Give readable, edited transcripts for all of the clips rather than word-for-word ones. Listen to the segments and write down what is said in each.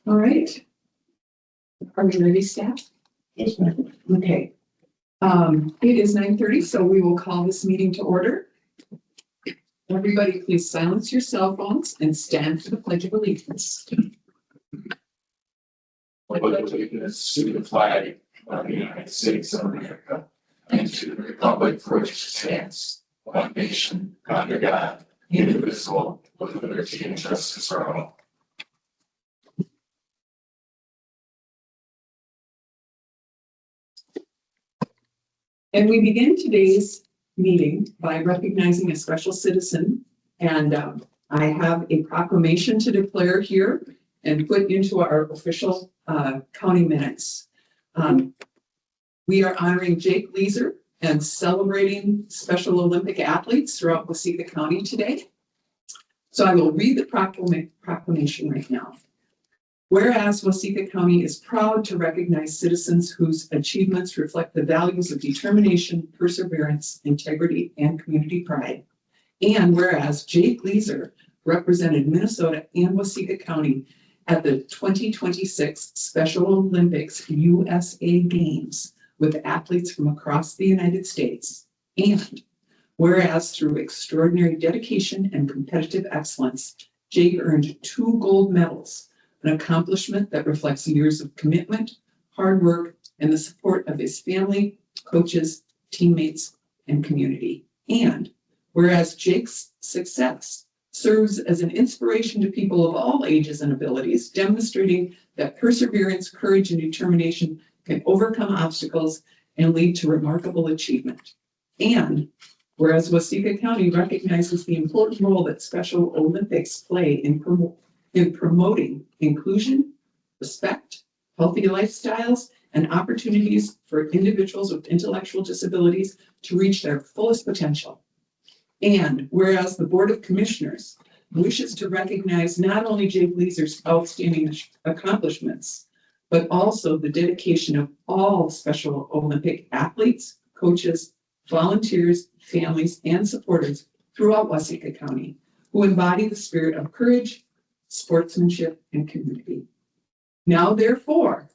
All right. Are we ready, staff? Yes, ma'am. Okay. It is 9:30, so we will call this meeting to order. Everybody, please silence your cell phones and stand for the Pledge of Allegiance. Pledge allegiance to the flag of the United States of America and to the republic for which it stands, one nation, under God, indivisible, with liberty and justice for all. And we begin today's meeting by recognizing a special citizen. And I have a proclamation to declare here and put into our official county minutes. We are honoring Jake Leeser and celebrating Special Olympic athletes throughout Waseca County today. So I will read the proclamation right now. Whereas Waseca County is proud to recognize citizens whose achievements reflect the values of determination, perseverance, integrity, and community pride. And whereas Jake Leeser represented Minnesota and Waseca County at the 2026 Special Olympics USA Games with athletes from across the United States. And whereas through extraordinary dedication and competitive excellence, Jake earned 2 gold medals, an accomplishment that reflects years of commitment, hard work, and the support of his family, coaches, teammates, and community. And whereas Jake's success serves as an inspiration to people of all ages and abilities, demonstrating that perseverance, courage, and determination can overcome obstacles and lead to remarkable achievement. And whereas Waseca County recognizes the important role that Special Olympics play in promoting inclusion, respect, healthy lifestyles, and opportunities for individuals with intellectual disabilities to reach their fullest potential. And whereas the Board of Commissioners wishes to recognize not only Jake Leeser's outstanding accomplishments, but also the dedication of all Special Olympic athletes, coaches, volunteers, families, and supporters throughout Waseca County, who embody the spirit of courage, sportsmanship, and community. Now, therefore,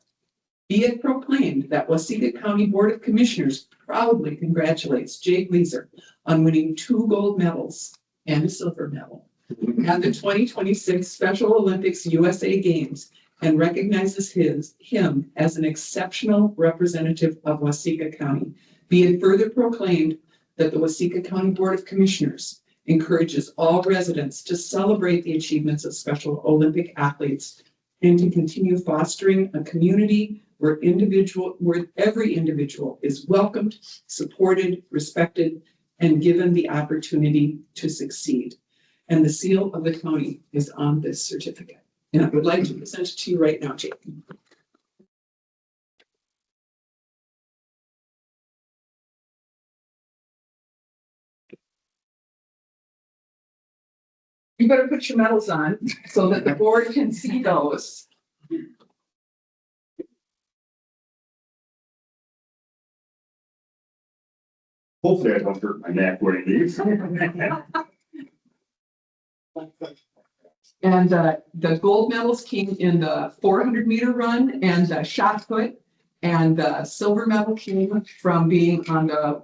be it proclaimed that Waseca County Board of Commissioners proudly congratulates Jake Leeser on winning 2 gold medals and a silver medal at the 2026 Special Olympics USA Games and recognizes him as an exceptional representative of Waseca County. Be it further proclaimed that the Waseca County Board of Commissioners encourages all residents to celebrate the achievements of Special Olympic athletes and to continue fostering a community where every individual is welcomed, supported, respected, and given the opportunity to succeed. And the seal of the county is on this certificate. And I would like to present it to you right now, Jake. You better put your medals on so that the board can see those. Hopefully I don't hurt my neck wearing these. And the gold medals came in the 400-meter run and the shot put, and the silver medal came from being on the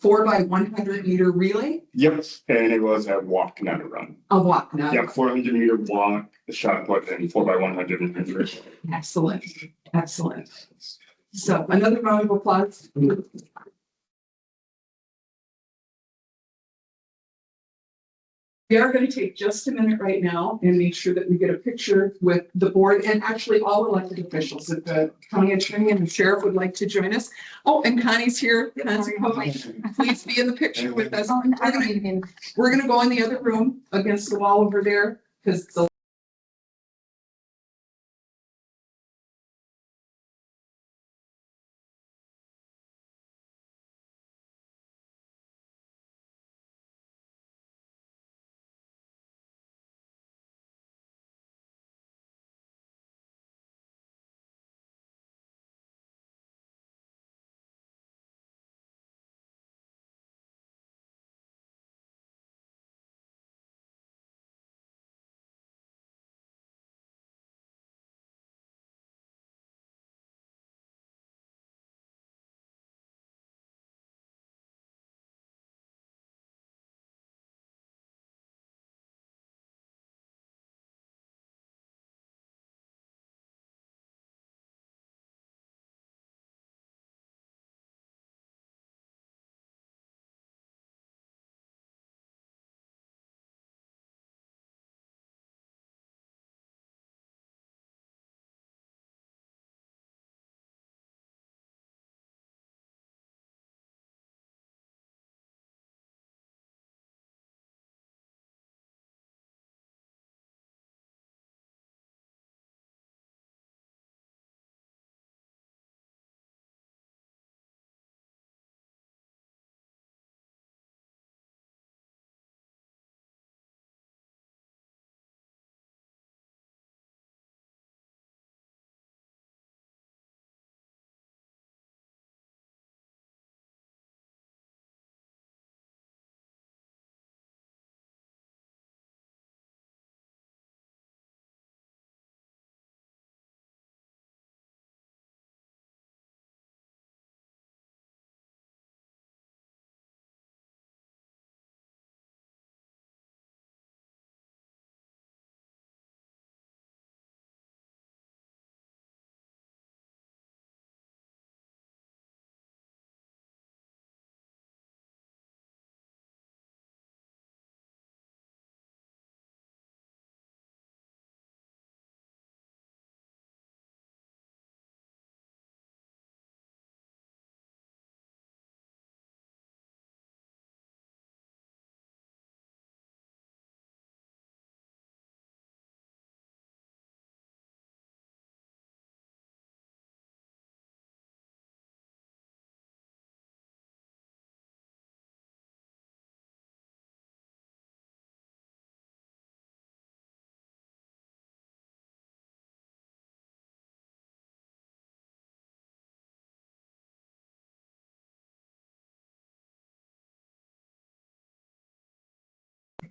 4x100-meter relay. Yep, and it was a walk, not a run. A walk, not a Yeah, run. 400-meter walk, the shot put, and 4x100. Excellent, excellent. So another round of applause. We are going to take just a minute right now and make sure that we get a picture with the board and actually all elected officials. If the county attorney and the sheriff would like to join us. Oh, and Connie's here. Please be in the picture with us. We're going to go in the other room against the wall over there because the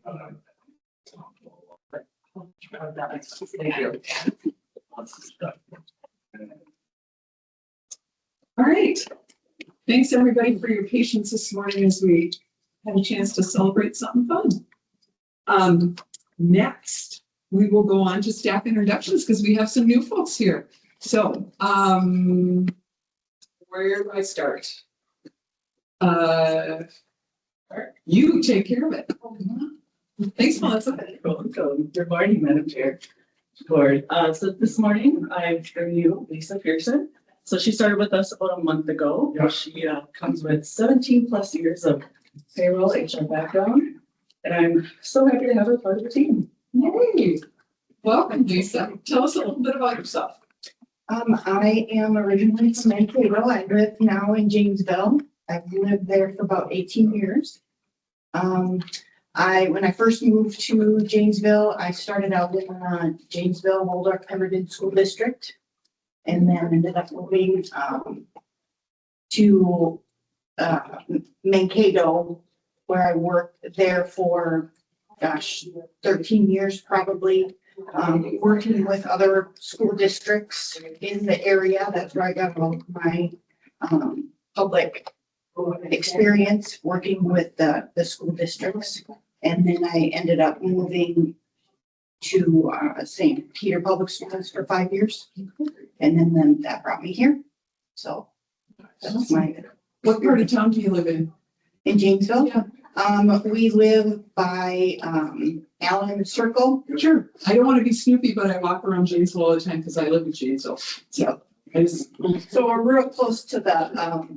All right. Thanks, everybody, for your patience this morning as we had a chance to celebrate something fun. Next, we will go on to staff introductions because we have some new folks here. So, where do I start? You take care of it. Thanks, Melissa. Welcome. Good morning, Madam Chair. Board. So this morning I bring you Lisa Pearson. So she started with us about a month ago. She comes with 17 plus years of payroll HR background, and I'm so happy to have her part of the team. Yay. Welcome, Lisa. Tell us a little bit about yourself. I am originally from Mankato. I live now in Janesville. I've lived there for about 18 years. When I first moved to Janesville, I started out in Janesville, Waldorf Pemberton School District, and then ended up moving to Mankato, where I worked there for, 13 years probably, working with other school districts in the area. That's where I got all my public experience working with the school districts. And then I ended up moving to St. Peter Public Schools for 5 years. And then that brought me here. So that's What part of town do you live in? in Janesville. Yeah. We live by Allen Circle. Sure. I don't want to be snoopy, but I walk around Janesville all the time because I live in Janesville. So I just, So we're real close to the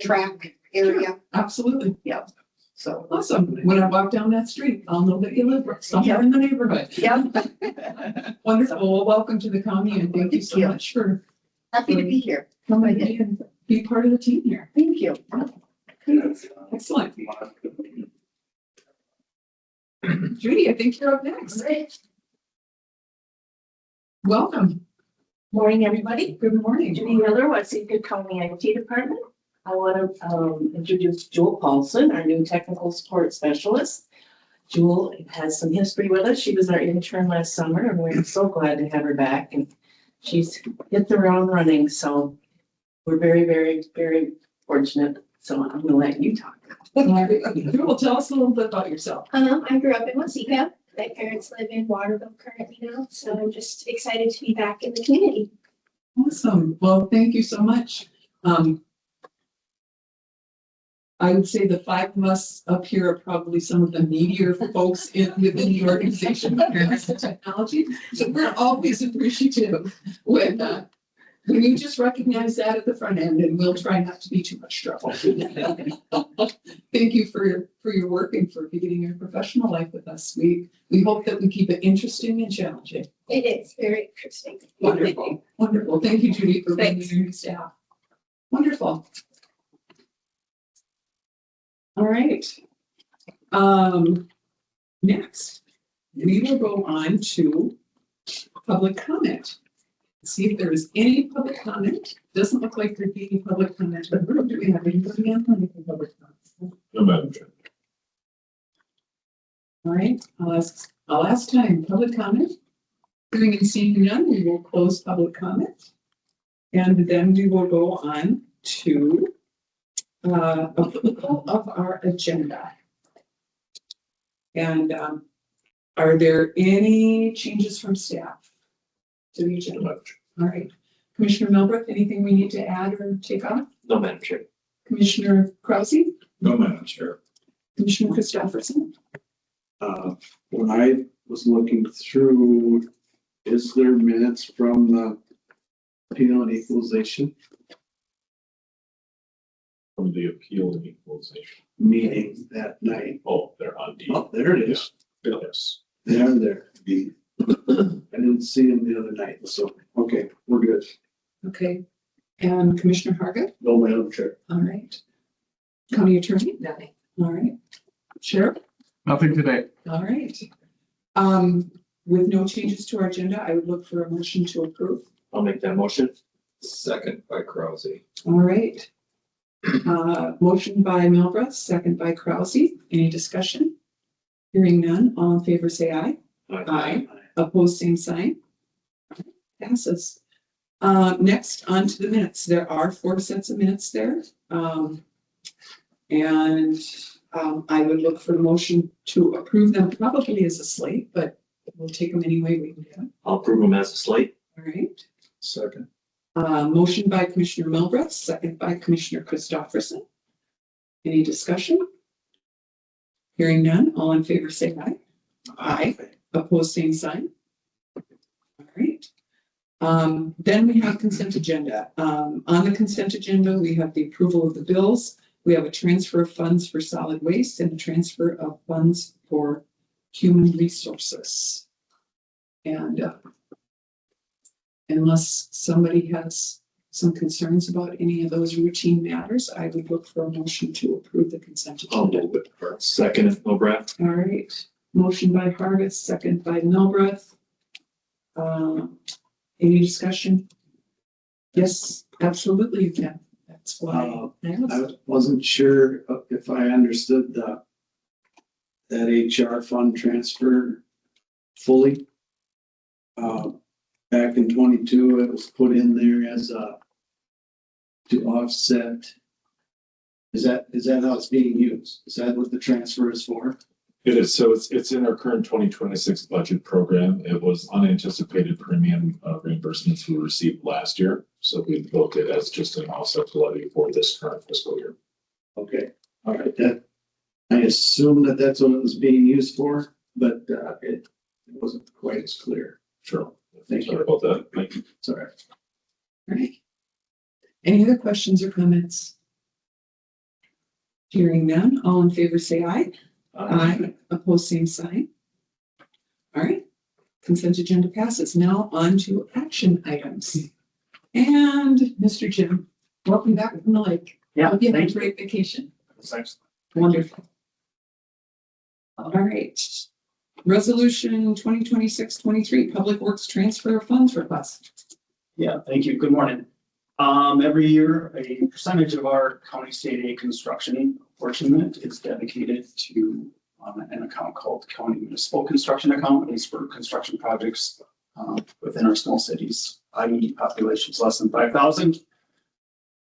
track area. absolutely. Yep. So. Awesome. When I walk down that street, I'll know that you live somewhere in the neighborhood. Yep. Wonderful. Well, welcome to the county and thank you so Thank you. much for Happy to be here. coming in and be part of the team here. Thank you. Excellent. Judy, I think you're up next. Welcome. Morning, everybody. Good morning. Judy Miller, Waseca County IT Department. I want to introduce Jewel Paulson, our new technical support specialist. Jewel has some history with us. She was our intern last summer, and we're so glad to have her back. And she's hit the ground running, so we're very, very, very fortunate. So I'm going to let you talk. Jewel, tell us a little bit about yourself. I grew up in Waseca. My parents live in Waterville currently now, so I'm just excited to be back in the community. Awesome. Well, thank you so much. I would say the five of us up here are probably some of the needier folks within the organization when it comes to technology. So we're always appreciative when you just recognize that at the front end, and we'll try not to be too much trouble. Thank you for your work and for beginning your professional life with us. We hope that we keep it interesting and challenging. It is very interesting. Wonderful, wonderful. Thank you, Judy, for bringing Thanks. your new staff. Wonderful. All right. Next, we will go on to public comment. See if there is any public comment. Doesn't look like there'd be any public comment, but do we have anybody on making public comment? No, Madam Chair. All right, I'll ask time, public comment. Hearing and seeing none, we will close public comment. And then we will go on to approval of our agenda. And are there any changes from staff to the agenda? All right. Commissioner Milbrook, anything we need to add or take off? No, Madam Chair. Commissioner Krause? No, Madam Chair. Commissioner Christopherson? When I was looking through, is there minutes from the penal and equalization From the appeal and equalization. meeting that night? Oh, they're on D. Oh, there it is. Yes. They are there. I didn't see them the other night, so, okay, we're good. Okay. And Commissioner Hargett? No, Madam Chair. All right. County Attorney? Nothing. All right. Sheriff? Nothing today. All right. With no changes to our agenda, I would look for a motion to approve. I'll make that motion. Second by Krause. All right. Motion by Milbrook, second by Krause. Any discussion? Hearing none, all in favor say aye. Aye. Opposed, same sign. Passes. Next, on to the minutes. There are 4 sets of minutes there. I would look for a motion to approve them probably as a slate, but we'll take them anyway we can get. I'll approve them as a slate. All right. Second. Motion by Commissioner Milbrook, second by Commissioner Christopherson. Any discussion? Hearing none, all in favor say aye. Aye. Opposed, same sign. All right. Then we have consent agenda. On the consent agenda, we have the approval of the bills. We have a transfer of funds for solid waste and a transfer of funds for human resources. And unless somebody has some concerns about any of those routine matters, I would look for a motion to approve the consent I'll agenda. move it first. Second, if no breath. All right, motion by Hargis, second by Milbrook. Any discussion? Yes, absolutely you can. That's why. I wasn't sure if I understood that HR fund transfer fully. Back in 22, it was put in there as to offset. Is that how it's being used? Is that what the transfer is for? It is, so it's in our current 2026 budget program. It was unanticipated premium reimbursements we received last year. So we built it as just an offset levy for this current fiscal year. Okay, all right, I assume that that's what it was being used for, but it wasn't quite as clear. Sure. Thank Sorry you. about that. Thank you. Sorry. All right. Any other questions or comments? Hearing none, all in favor say aye. Aye. Opposed, same sign. All right. Consent agenda passes. Now on to action items. And Mr. Jim, welcome back from the lake. Yeah, Hope you had a thank you. great vacation. Thanks. Wonderful. All right. Resolution 2026-23, Public Works Transfer of Funds Request. Yeah, thank you. Good morning. Every year, a percentage of our county state aid construction apportionment is dedicated to an account called County Municipal Construction Account. It's for construction projects within our small cities, i.e. populations less than 5,000.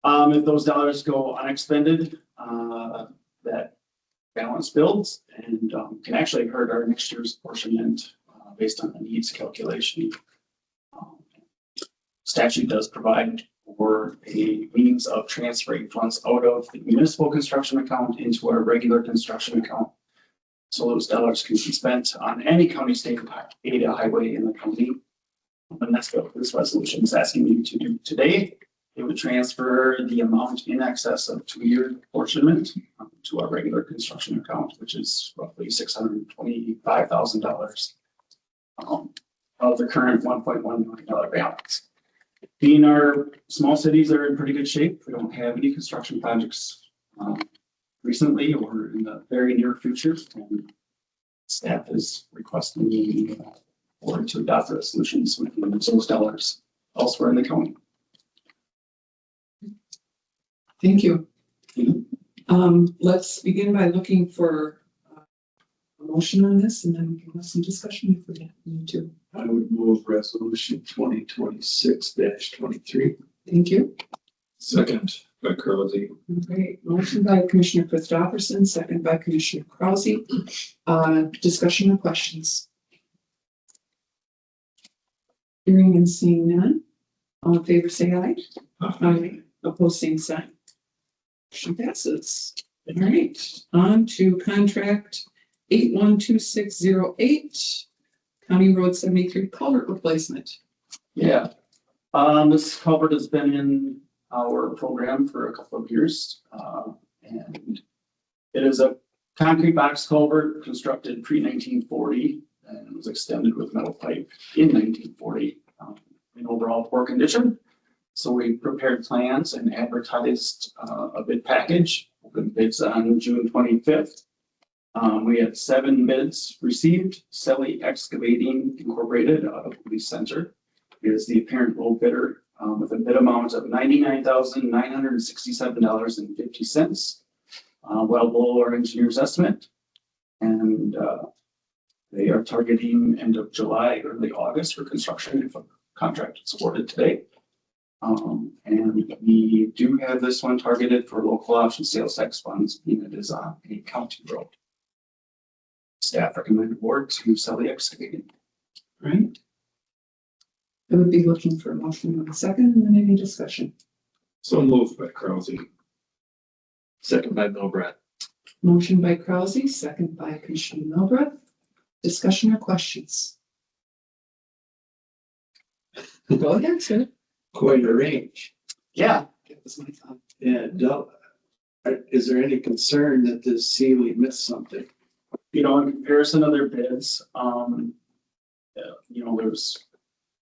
If those dollars go unexpended, that balance builds and can actually hurt our next year's apportionment based on the needs calculation. Statute does provide for a means of transferring funds out of the municipal construction account into our regular construction account. So those dollars can be spent on any county state aid highway in the county. And that's what this resolution is asking you to do today. It would transfer the amount in excess of 2-year apportionment to our regular construction account, which is roughly $625,000 of the current $1.1 million balance. Being our small cities are in pretty good shape, we don't have any construction projects recently or in the very near future. And staff is requesting the board to adopt a resolution so we can use those dollars elsewhere in the county. Thank you. Let's begin by looking for a motion on this and then we can have some discussion if we need to. I would move resolution 2026-23. Thank you. Second by Curley. Great. Motion by Commissioner Christopherson, second by Commissioner Krause. Discussion or questions? Hearing and seeing none. All in favor say aye. Aye. Opposed, same sign. Motion passes. All right, on to contract 812608, County Road 73 culvert replacement. Yeah, this culvert has been in our program for a couple of years, and it is a concrete box culvert constructed pre-1940 and was extended with metal pipe in 1940 in overall poor condition. So we prepared plans and advertised a bid package. Opened bids on June 25th. We had 7 bids received. Selly Excavating Incorporated out of Police Center is the apparent low bidder with a bid amount of $99,967.50, well below our engineer's estimate. And They are targeting end of July, early August for construction if a contract is awarded today. And we do have this one targeted for local option sales tax funds, being it is on a county road. Staff recommend award to sell the excavating. Right? I would be looking for a motion in a second and then any discussion. So moved by Krause. Second by Milbrad. Motion by Krause, second by Commissioner Milbrook. Discussion or questions? Go ahead, sir. Quite a range. Yeah, That was my thought. Yeah, is there any concern that this Sealy missed something? you know, in comparison to their bids, there's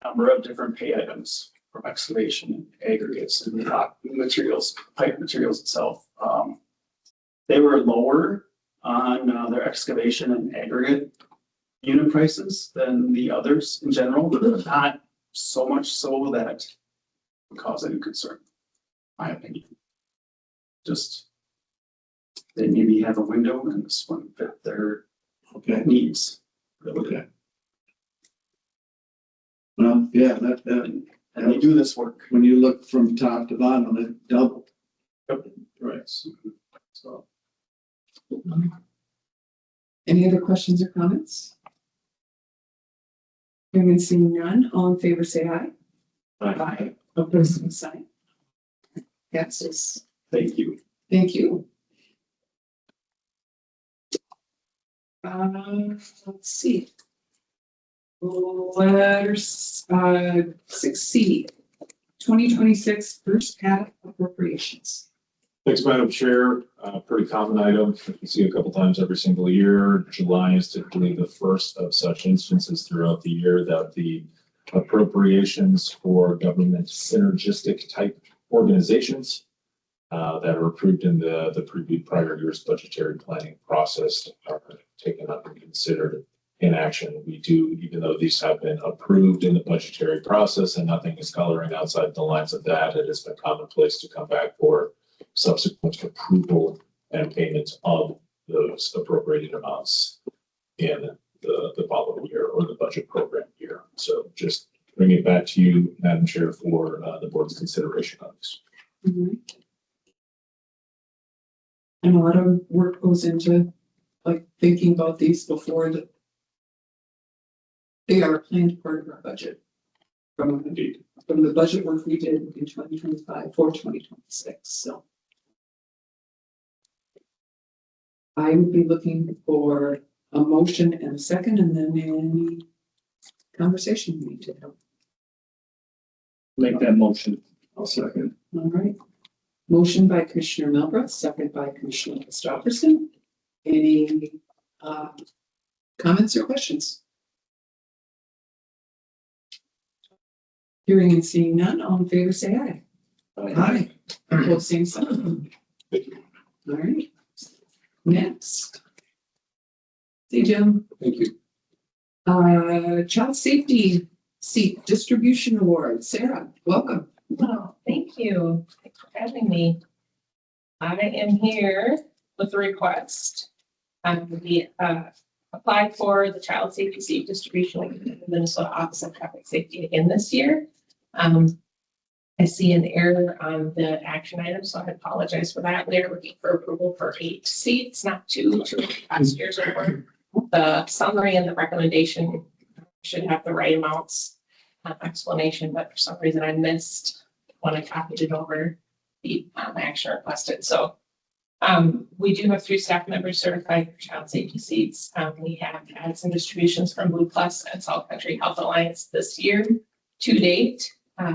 a number of different pay items from excavation and aggregates and rock materials, pipe materials itself. They were lower on their excavation and aggregate unit prices than the others in general, but not so much so that it would cause any concern, in my opinion. Just, they maybe have a window and this one fit their Okay, needs. Really. okay. Well, yeah, that, And they do this work. when you look from top to bottom, it doubled. Yep. Price. So, Any other questions or comments? Hearing and seeing none, all in favor say aye. Aye. Opposed, same sign. Passes. Thank you. Thank you. Let's see. Letters, 6C, 2026 first half appropriations. Thanks, Madam Chair. Pretty common item. We see a couple times every single year. July is typically the first of such instances throughout the year that the appropriations for government synergistic type organizations that are approved in the prior year's budgetary planning process are taken up and considered in action. We do, even though these have been approved in the budgetary process and nothing is coloring outside the lines of that, it has been commonplace to come back for subsequent approval and payment of those appropriated amounts in the following year or the budget program year. So just bring it back to you, Madam Chair, for the board's consideration of this. And a lot of work goes into like thinking about these before they are a planned part of our budget. From the budget work we did in 2025 for 2026, so. I would be looking for a motion and a second and then any conversation we need to have. make that motion. I'll second. All right. Motion by Commissioner Milbrook, second by Commissioner Christopherson. Any comments or questions? Hearing and seeing none, all in favor say aye. Aye. Opposed, same sign. All right. Next. See, Jim. Thank you. Child Safety Seat Distribution Award. Sarah, welcome. Oh, thank you. Thanks for having me. I am here with a request. We applied for the Child Safety Seat Distribution with the Minnesota Office of Traffic Safety again this year. I see an error on the action item, so I apologize for that. We're looking for approval for 8 seats, not 2 last year's award. The summary and the recommendation should have the right amounts explanation, but for some reason I missed when I copied it over the action requested. So we do have 3 staff members certified for child safety seats. We have had some distributions from Blue Plus and South Country Health Alliance this year. To date,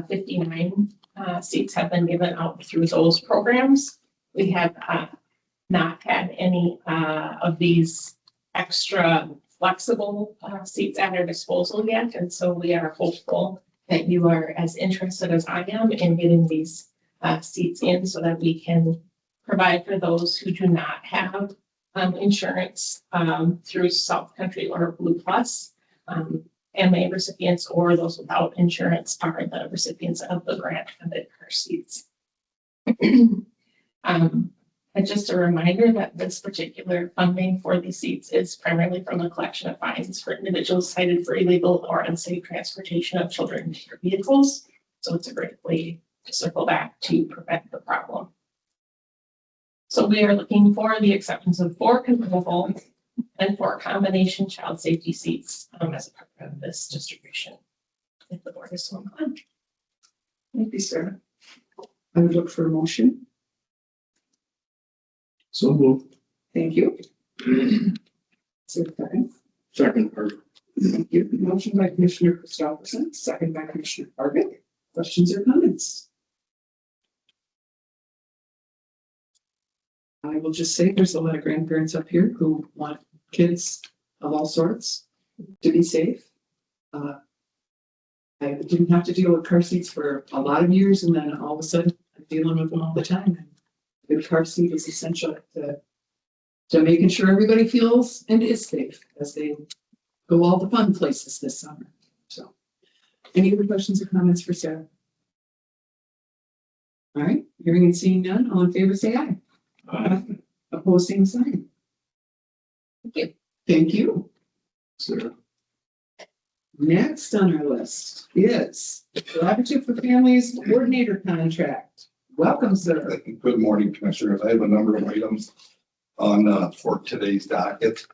59 seats have been given out through those programs. We have not had any of these extra flexible seats at our disposal yet. And so we are hopeful that you are as interested as I am in getting these seats in so that we can provide for those who do not have insurance through South Country or Blue Plus. MA recipients or those without insurance are the recipients of the grant funded car seats. And just a reminder that this particular funding for these seats is primarily from the collection of fines for individuals cited for illegal or unsafe transportation of children in their vehicles. So it's a great way to circle back to prevent the problem. So we are looking for the acceptance of 4 controllable and 4 combination child safety seats as a part of this distribution. If the board is so inclined. Thank you, Sarah. I would look for a motion. So moved. Thank you. Second. Second part. Thank you. Motion by Commissioner Christopherson, second by Commissioner Harvick. Questions or comments? I will just say there's a lot of grandparents up here who want kids of all sorts to be safe. I didn't have to deal with car seats for a lot of years, and then all of a sudden I'm dealing with them all the time. And a good car seat is essential to making sure everybody feels and is safe as they go all the fun places this summer. So, any other questions or comments for Sarah? All right, hearing and seeing none, all in favor say aye. Opposed, same sign. Thank you. Thank you. Sarah. Next on our list is Collaborative for Families Coordinator Contract. Welcome, sir. Good morning, Commissioners. I have a number of items on for today's docket.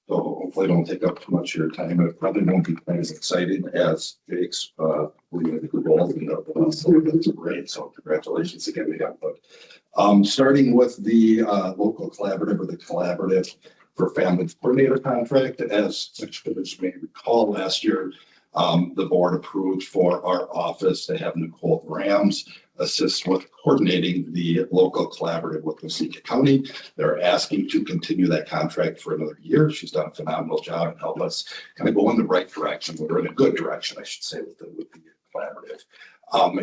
So hopefully I don't take up too much of your time. It probably won't be quite as exciting as Jake's great. So congratulations again to him. But starting with the local collaborative or the collaborative for families coordinator contract, as you may recall last year, the board approved for our office to have Nicole Rams assist with coordinating the local collaborative with Waseca County. They're asking to continue that contract for another year. She's done a phenomenal job and helped us kind of go in the right direction. We're in a good direction, I should say, with the collaborative.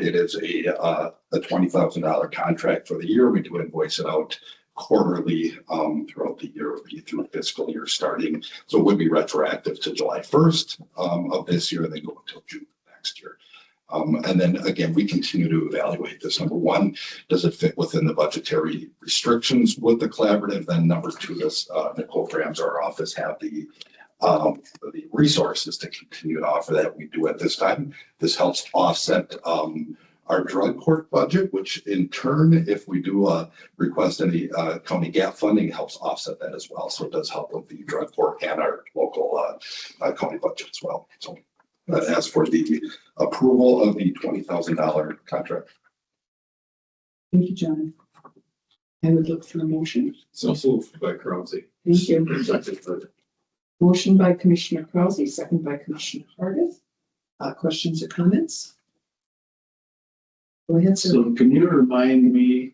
It is a $20,000 contract for the year. We do invoice it out quarterly throughout the year, through fiscal year starting. So it would be retroactive to July 1st of this year, and then go until June next year. And then again, we continue to evaluate this. Number one, does it fit within the budgetary restrictions with the collaborative? Then number two, does Nicole Grams, our office, have the resources to continue to offer that? We do at this time. This helps offset our drug court budget, which in turn, if we do request any county gap funding, helps offset that as well. So it does help with the drug court and our local county budget as well. So as for the approval of the $20,000 contract. Thank you, John. I would look for a motion. So moved by Crowsey. Thank you. Motion by Commissioner Krause, second by Commissioner Hargis. Questions or comments? Go ahead, sir. So can you remind me,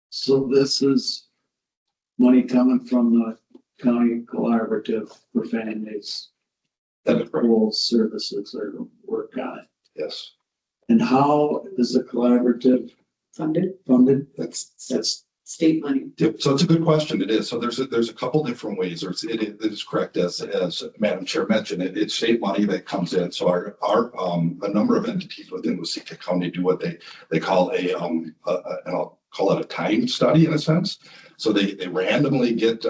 so this is money coming from the county collaborative for families that will services or work on it? Yes. And how is the collaborative Funded? That's State money. Yep, so it's a good question. It is. So there's a couple different ways. It is correct, as Madam Chair mentioned, it's state money that comes in. So our a number of entities within Waseca County do what they call and I'll call it a time study in a sense. So they randomly get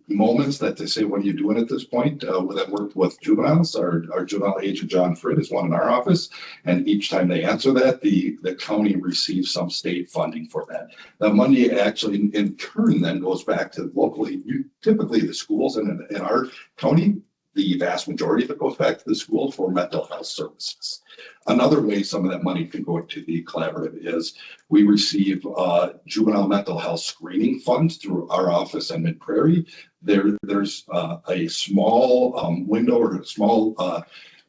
moments that they say, what are you doing at this point? That worked with juveniles. Our juvenile agent, John Fridd, is one in our office. And each time they answer that, the county receives some state funding for that. The money actually in turn then goes back to locally, typically the schools, and in our county, the vast majority of it goes back to the school for mental health services. Another way some of that money can go into the collaborative is we receive juvenile mental health screening funds through our office in Mid-Prairie. There's a small window or small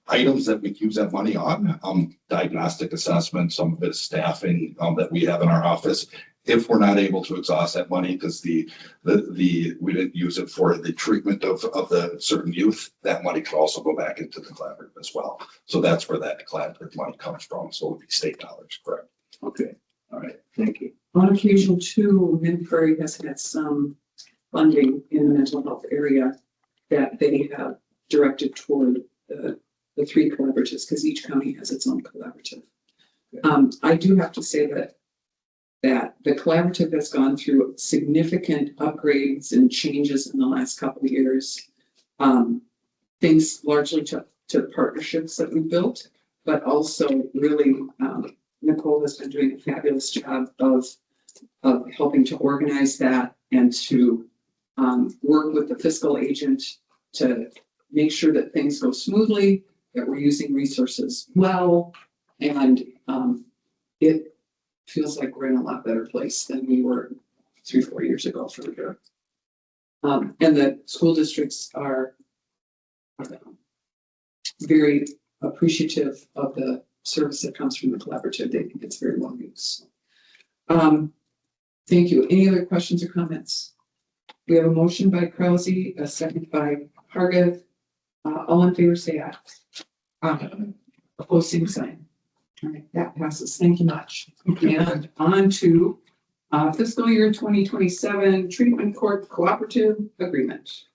items that we use that money on, diagnostic assessment, some of it is staffing that we have in our office. If we're not able to exhaust that money because we didn't use it for the treatment of the certain youth, that money can also go back into the collaborative as well. So that's where that collaborative money comes from. So it would be state dollars, correct? Okay, all right, thank you. On occasion too, Mid-Prairie has had some funding in the mental health area that they have directed toward the 3 collaboratives, because each county has its own collaborative. I do have to say that that the collaborative has gone through significant upgrades and changes in the last couple of years. Things largely to partnerships that we built, but also really, Nicole has been doing a fabulous job of helping to organize that and to work with the fiscal agent to make sure that things go smoothly, that we're using resources well, and it feels like we're in a lot better place than we were 3-4 years ago for sure. And the school districts are very appreciative of the service that comes from the collaborative. They think it's very well used. Thank you. Any other questions or comments? We have a motion by Krause, a second by Hargiv. All in favor, say aye. Aye. Opposed, same sign. All right, that passes. Thank you much. And on to fiscal year 2027 treatment court cooperative agreement.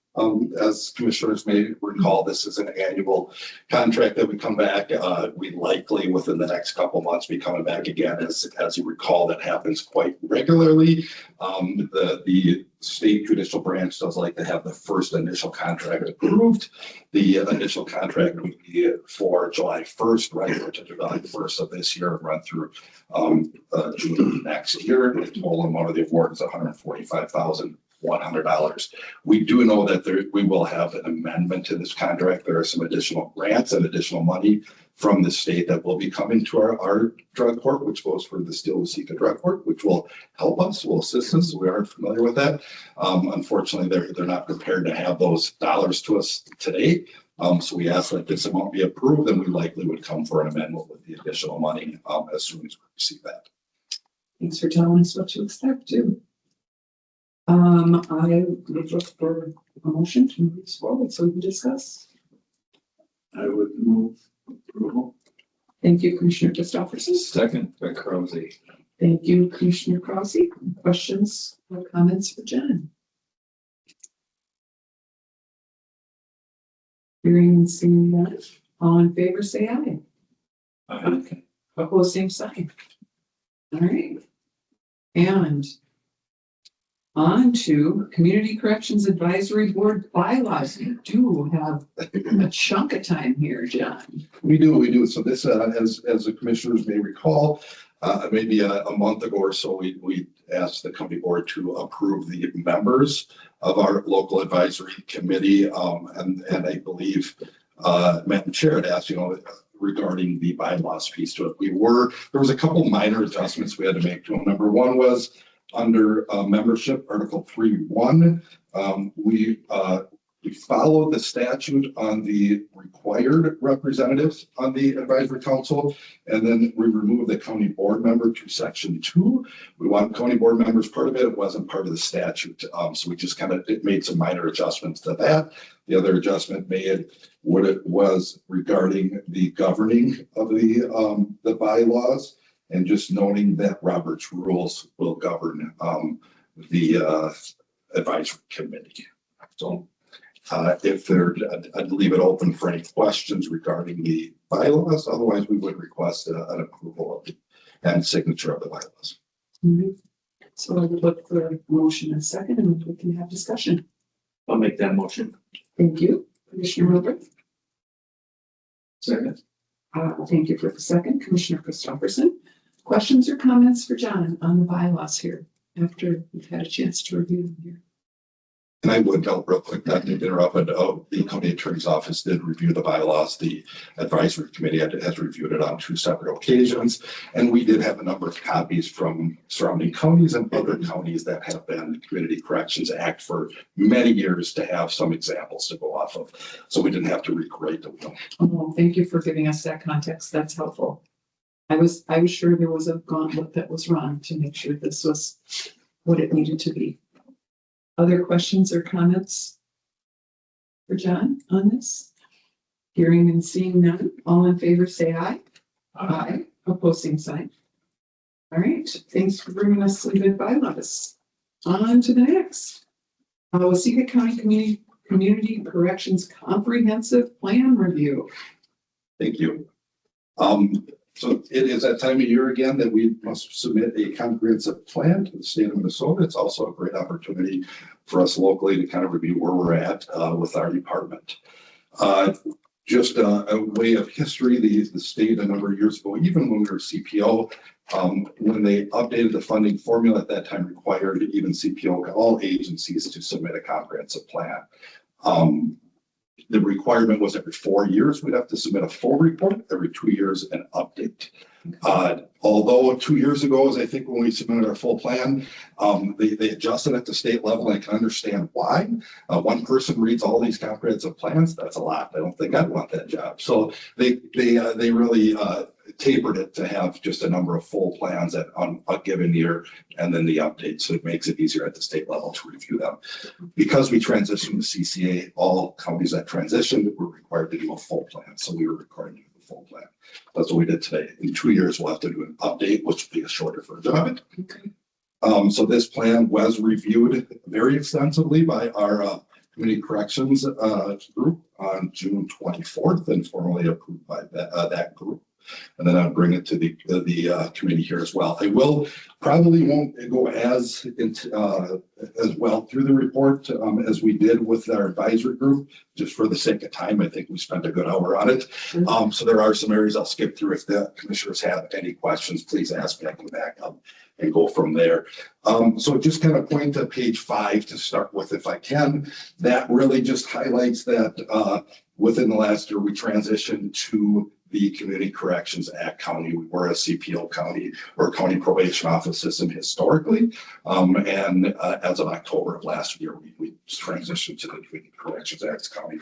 As commissioners may recall, this is an annual contract that would come back. We likely within the next couple months be coming back again. As you recall, that happens quite regularly. The state judicial branch does like to have the first initial contract approved. The initial contract would be for July 1st, right, to July 1st of this year, and run through June of next year. The total amount of the award is $145,100. We do know that we will have an amendment to this contract. There are some additional grants and additional money from the state that will be coming to our drug court, which goes for the Steel Waseca drug court, which will help us, will assist us. We are familiar with that. Unfortunately, they're not prepared to have those dollars to us today. So we ask that this amount be approved, and we likely would come for an amendment with the additional money as soon as we receive that. Thanks for telling us what to expect too. I would look for a motion to move this forward so we can discuss. I would move approval. Thank you, Commissioner Christopherson. Second by Krause. Thank you, Commissioner Krause. Questions or comments for Jen? Hearing and seeing none. All in favor, say aye. Aye. Opposed, same sign. All right. And on to Community Corrections Advisory Board bylaws. You do have a chunk of time here, John. We do. So this, as the commissioners may recall, maybe a month ago or so, we asked the county board to approve the members of our local advisory committee. And I believe Madam Chair had asked, regarding the bylaws piece to it. There was a couple minor adjustments we had to make to them. Number one was under membership, Article 3.1. We followed the statute on the required representatives on the advisory council, and then we removed the county board member to Section 2. We want county board members part of it. It wasn't part of the statute. So we just made some minor adjustments to that. The other adjustment made was regarding the governing of the bylaws, and just noting that Robert's rules will govern the advisory committee. So I'd leave it open for any questions regarding the bylaws. Otherwise, we would request an approval of and signature of the bylaws. Mm-hmm. So I would look for a motion and second, and we can have discussion. I'll make that motion. Thank you, Commissioner Wilbur. Second. Thank you for the second, Commissioner Christopherson. Questions or comments for John on the bylaws here after we've had a chance to review them here? And I would note real quick, not to interrupt, but the county attorney's office did review the bylaws. The advisory committee has reviewed it on 2 separate occasions. And we did have a number of copies from surrounding counties and other counties that have been the Community Corrections Act for many years to have some examples to go off of. So we didn't have to recreate them. Oh, thank you for giving us that context. That's helpful. I was sure there was a gauntlet that was run to make sure this was what it needed to be. Other questions or comments for John on this? Hearing and seeing none, all in favor say aye. Aye. Opposed, same sign. All right, thanks for bringing us some good bylaws. On to the next. Waseca County Community Corrections Comprehensive Plan Review. Thank you. So it is that time of year again that we must submit a comprehensive plan to the state of Minnesota. It's also a great opportunity for us locally to kind of review where we're at with our department. Just a way of history, the state a number of years ago, even when we were CPO, when they updated the funding formula at that time required even CPO, all agencies to submit a comprehensive plan. The requirement was every 4 years, we'd have to submit a full report, every 2 years, an update. Although 2 years ago, as I think when we submitted our full plan, they adjusted at the state level, and I can understand why. One person reads all these comprehensive plans, that's a lot. I don't think I'd want that job. So they really tapered it to have just a number of full plans on a given year, and then the updates. So it makes it easier at the state level to review them. Because we transitioned to CCA, all counties that transitioned were required to do a full plan. So we were required to do the full plan. That's what we did today. In 2 years, we'll have to do an update, which will be a shorter version of it. So this plan was reviewed very extensively by our community corrections group on June 24th and formally approved by that group. And then I'll bring it to the committee here as well. I probably won't go as well through the report as we did with our advisory group, just for the sake of time. I think we spent a good hour on it. So there are some areas I'll skip through. If the commissioners have any questions, please ask me. I can back up and go from there. So just kind of point to page 5 to start with, if I can. That really just highlights that within the last year, we transitioned to the Community Corrections Act County. We were a CPO county or county probation office system historically. And as of October of last year, we transitioned to the Community Corrections Act County.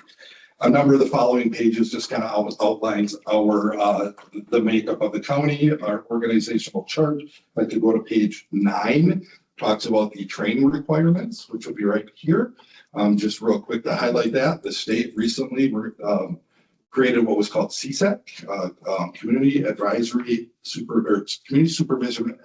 A number of the following pages just kind of outlines our the makeup of the county, our organizational chart. I could go to page 9, talks about the training requirements, which will be right here. Just real quick to highlight that, the state recently created what was called CSEC, Community Supervision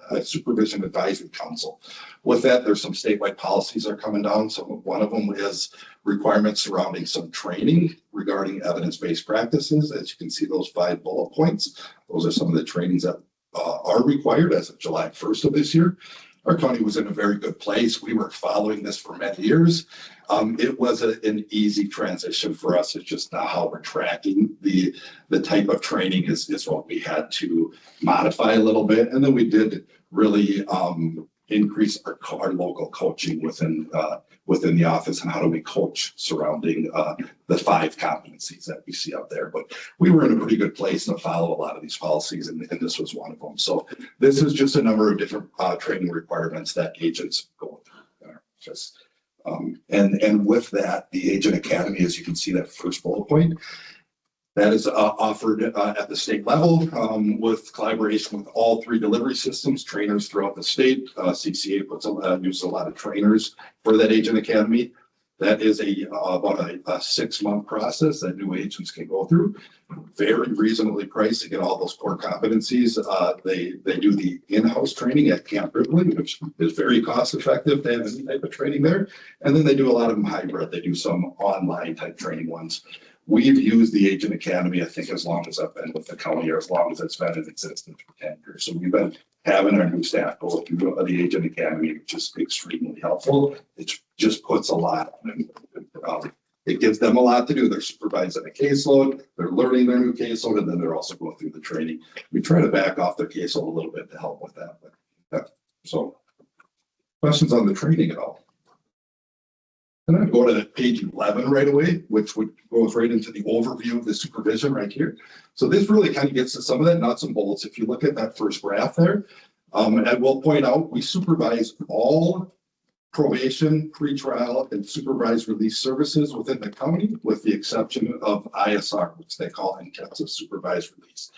Advisory Council. With that, there's some statewide policies that are coming down. So one of them is requirements surrounding some training regarding evidence-based practices. As you can see, those 5 bullet points, those are some of the trainings that are required as of July 1st of this year. Our county was in a very good place. We were following this for many years. It was an easy transition for us. It's just now how we're tracking the type of training is what we had to modify a little bit. And then we did really increase our local coaching within the office, and how do we coach surrounding the 5 competencies that we see out there. But we were in a pretty good place to follow a lot of these policies, and this was one of them. So this is just a number of different training requirements that agents go through. Just and with that, the Agent Academy, as you can see, that first bullet point, that is offered at the state level with collaboration with all 3 delivery systems, trainers throughout the state. CCA uses a lot of trainers for that Agent Academy. That is about a 6-month process that new agents can go through. Very reasonably priced to get all those core competencies. They do the in-house training at Camp Ripley, which is very cost effective to have any type of training there. And then they do a lot of them hybrid. They do some online type training ones. We've used the Agent Academy, I think, as long as I've been with the county, or as long as it's been in existence for 10 years. So we've been having our new staff go through the Agent Academy, which is extremely helpful. It just puts a lot on them. It gives them a lot to do. They're supervising a caseload, they're learning their new caseload, and then they're also going through the training. We try to back off their caseload a little bit to help with that. But yeah. So questions on the training at all? And I'd go to page 11 right away, which goes right into the overview of the supervision right here. So this really kind of gets to some of that nuts and bolts. If you look at that first graph there, and we'll point out, we supervise all probation, pretrial, and supervised release services within the county, with the exception of ISR, which they call intensive supervised release.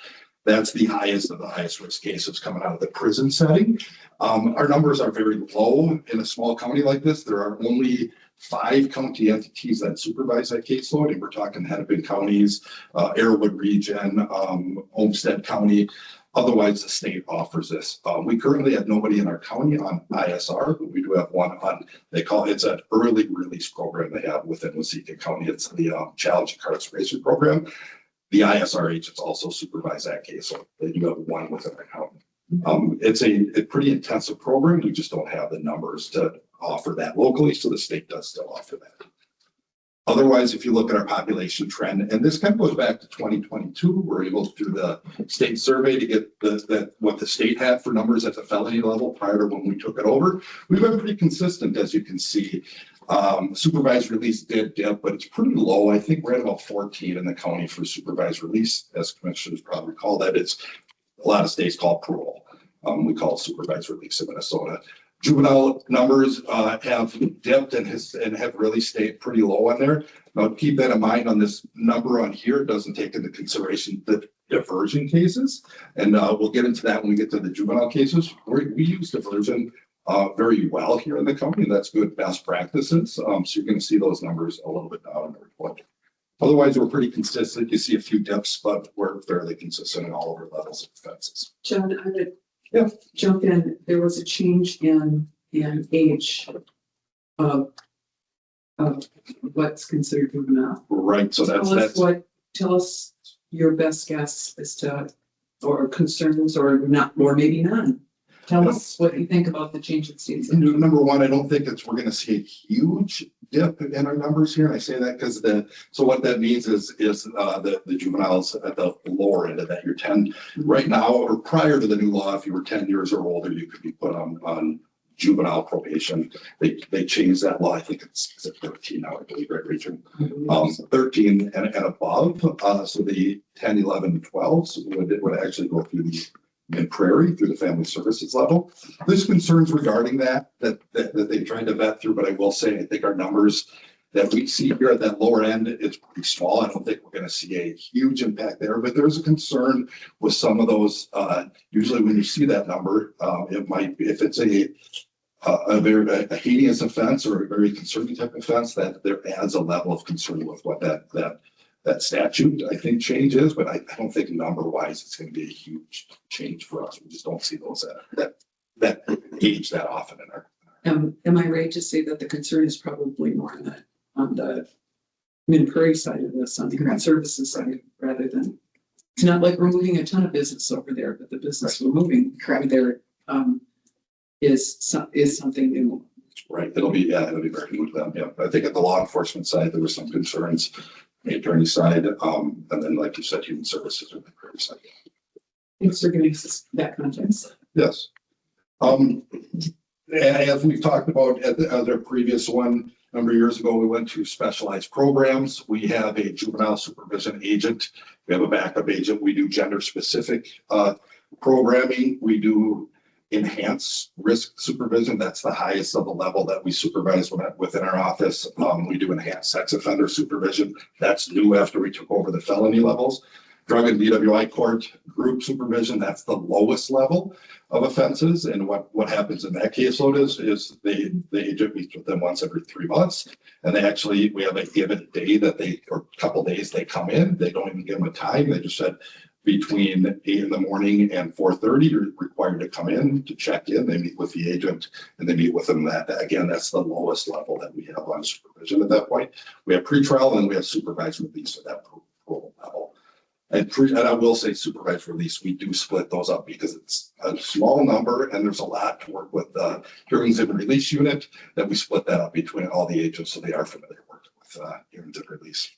That's the highest of the highest risk cases coming out of the prison setting. Our numbers are very low in a small county like this. There are only 5 county entities that supervise that caseload, and we're talking Hennepin counties, Arrowwood region, Olmsted County. Otherwise, the state offers this. We currently have nobody in our county on ISR, but we do have one on, it's an early release program they have within Waseca County. It's the Challenge Incarceration Program. the ISR agents also supervise that case, so they do have one within the county. It's a pretty intensive program. We just don't have the numbers to offer that locally, so the state does still offer that. Otherwise, if you look at our population trend, and this kind of goes back to 2022, we're able through the state survey to get what the state had for numbers at the felony level prior to when we took it over. We've been pretty consistent, as you can see. Supervised release did dip, but it's pretty low. I think we're at about 14 in the county for supervised release. As commissioners probably recall that, it's a lot of states call parole. We call it supervised release in Minnesota. Juvenile numbers have dipped and have really stayed pretty low on there. Now keep that in mind on this number on here. It doesn't take into consideration the diversion cases. And we'll get into that when we get to the juvenile cases. We use diversion very well here in the company. That's good best practices. So you're going to see those numbers a little bit down in the report. Otherwise, we're pretty consistent. You see a few dips, but we're fairly consistent in all of our levels of offenses. John, I would jump in. There was a change in age of what's considered juvenile. Right. So Tell us your best guess as to, or concerns, or not, or maybe none. Tell us what you think about the change in season. Number one, I don't think we're going to see a huge dip in our numbers here. And I say that because so what that means is the juveniles at the lower end of that. You're 10 right now, or prior to the new law, if you were 10 years or older, you could be put on juvenile probation. They changed that law. I think it's 13 now, I believe, right, Richard? 13 and above. So the 10, 11, 12 would actually go through the mid-prairie through the family services level. There's concerns regarding that they tried to vet through, but I will say, I think our numbers that we see here at that lower end, it's pretty small. I don't think we're going to see a huge impact there, but there's a concern with some of those. Usually when you see that number, it might be, if it's a very heinous offense or a very concerning type of offense, that there adds a level of concern with what that statute, I think, change is, but I don't think number-wise it's going to be a huge change for us. We just don't see those that age that often in our. Am I right to say that the concern is probably more on the mid-prairie side of this, on the human services side, rather than, it's not like we're moving a ton of business over there, but the business we're moving over there is something new. Right. It'll be very new to them. Yeah. I think at the law enforcement side, there were some concerns. The attorney side, and then, like you said, human services or the career side. Thanks for giving us that context. Yes. As we've talked about at the other previous one, a number of years ago, we went to specialized programs. We have a juvenile supervision agent. We have a backup agent. We do gender specific programming. We do enhanced risk supervision. That's the highest of the level that we supervise within our office. We do enhanced sex offender supervision. That's new after we took over the felony levels. Drug and DWI court group supervision, that's the lowest level of offenses. And what happens in that caseload is the agent meets with them once every 3 months. And we have a given day or couple days they come in. They don't even give them a time. They just said, between 8 in the morning and 4:30, you're required to come in to check in. They meet with the agent and they meet with them. Again, that's the lowest level that we have on supervision at that point. We have pretrial and we have supervised release at that parole level. And I will say supervised release, we do split those up because it's a small number and there's a lot to work with the hearings and release unit, that we split that up between all the agents so they are familiar working with hearings and release.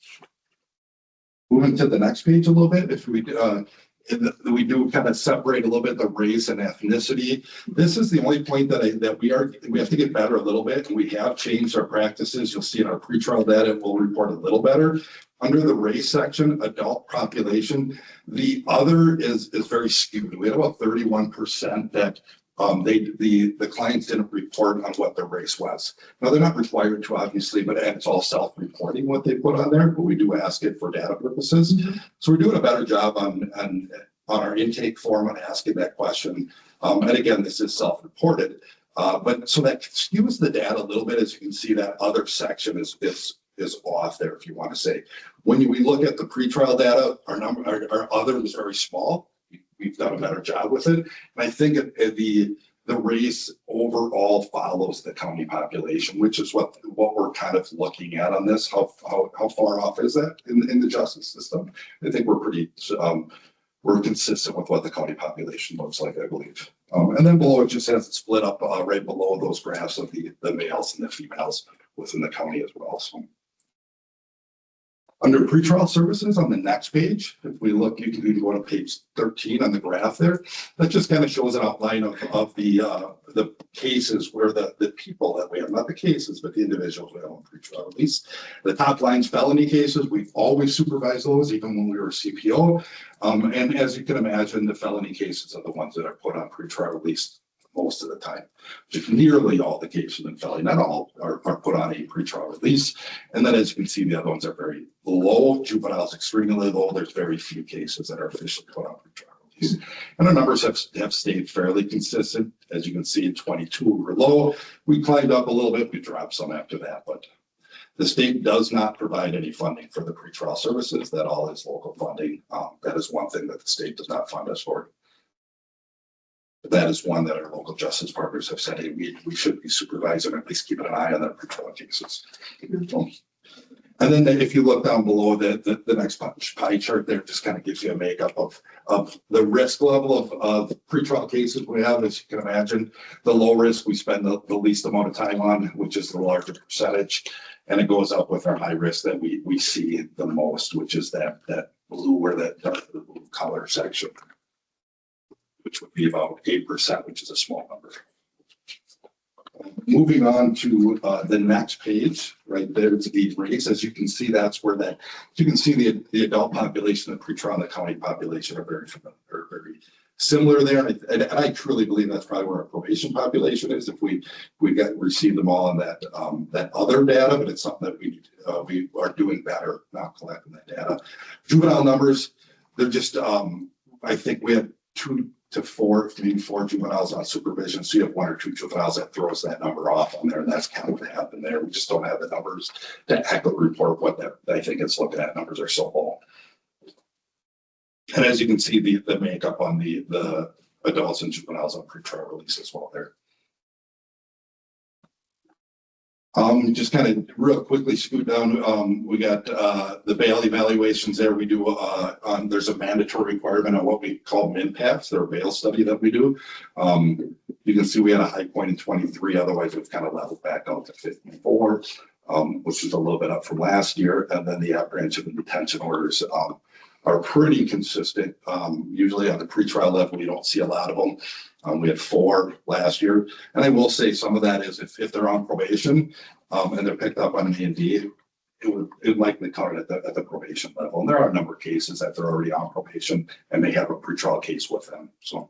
Moving to the next page a little bit, if we do kind of separate a little bit the race and ethnicity. This is the only point that we have to get better a little bit, and we have changed our practices. You'll see in our pretrial data, we'll report a little better. Under the race section, adult population, the other is very skewed. We had about 31% that the clients didn't report on what their race was. Now they're not required to, obviously, but it's all self-reporting what they put on there, but we do ask it for data purposes. Mm-hmm. So we're doing a better job on our intake form on asking that question. And again, this is self-reported, but so that skews the data a little bit. As you can see, that other section is off there, if you want to say. When we look at the pretrial data, our other was very small. We've done a better job with it. And I think the the race overall follows the county population, which is what we're kind of looking at on this. How far off is that in the justice system? I think we're pretty, we're consistent with what the county population looks like, I believe. And then below it just has it split up right below those graphs of the males and the females within the county as well. So under pretrial services on the next page, if we look, you can go to page 13 on the graph there. That just kind of shows an outline of the cases where the people that we have, not the cases, but the individuals we have on pretrial release. The top line's felony cases. We've always supervised those, even when we were CPO. And as you can imagine, the felony cases are the ones that are put on pretrial release most of the time. Just nearly all the cases in felony, not all, are put on a pretrial release. And then as you can see, the other ones are very low. Juveniles extremely low. There's very few cases that are officially put on pretrial release. And our numbers have stayed fairly consistent. As you can see, in 22 we were low. We climbed up a little bit. We dropped some after that, but the state does not provide any funding for the pretrial services. That all is local funding. That is one thing that the state does not fund us for. That is one that our local justice partners have said, hey, we should be supervising, or at least keeping an eye on their pretrial cases. And then if you look down below, the next pie chart there just kind of gives you a makeup of the risk level of pretrial cases we have. As you can imagine, the low risk we spend the least amount of time on, which is the larger percentage. And it goes up with our high risk that we see the most, which is that blue or that dark blue color section, which would be about 8%, which is a small number. Moving on to the next page, right there, it's the race. As you can see, that's where you can see the adult population, the pretrial and the county population are very similar there. And I truly believe that's probably where our probation population is. If we receive them all in that other data, but it's something that we are doing better now collecting that data. Juvenile numbers, they're just I think we had 2 to 4, maybe 4 juveniles on supervision. So you have 1 or 2 juveniles that throws that number off on there, and that's kind of what happened there. We just don't have the numbers to accurately report what that I think it's looking at. Numbers are so low. And as you can see, the makeup on the adults and juveniles on pretrial release as well there. Just kind of real quickly scoot down. We got the bail evaluations there. We do there's a mandatory requirement on what we call MINPATs, their bail study that we do. You can see we had a high point in 23. Otherwise, we've kind of leveled back out to 54, which is a little bit up from last year. And then the apprehension and detention orders are pretty consistent. Usually on the pretrial level, we don't see a lot of them. We had 4 last year. And I will say some of that is if they're on probation and they're picked up on an E&D, it would likely come at the probation level. And there are a number of cases that they're already on probation and they have a pretrial case with them. So,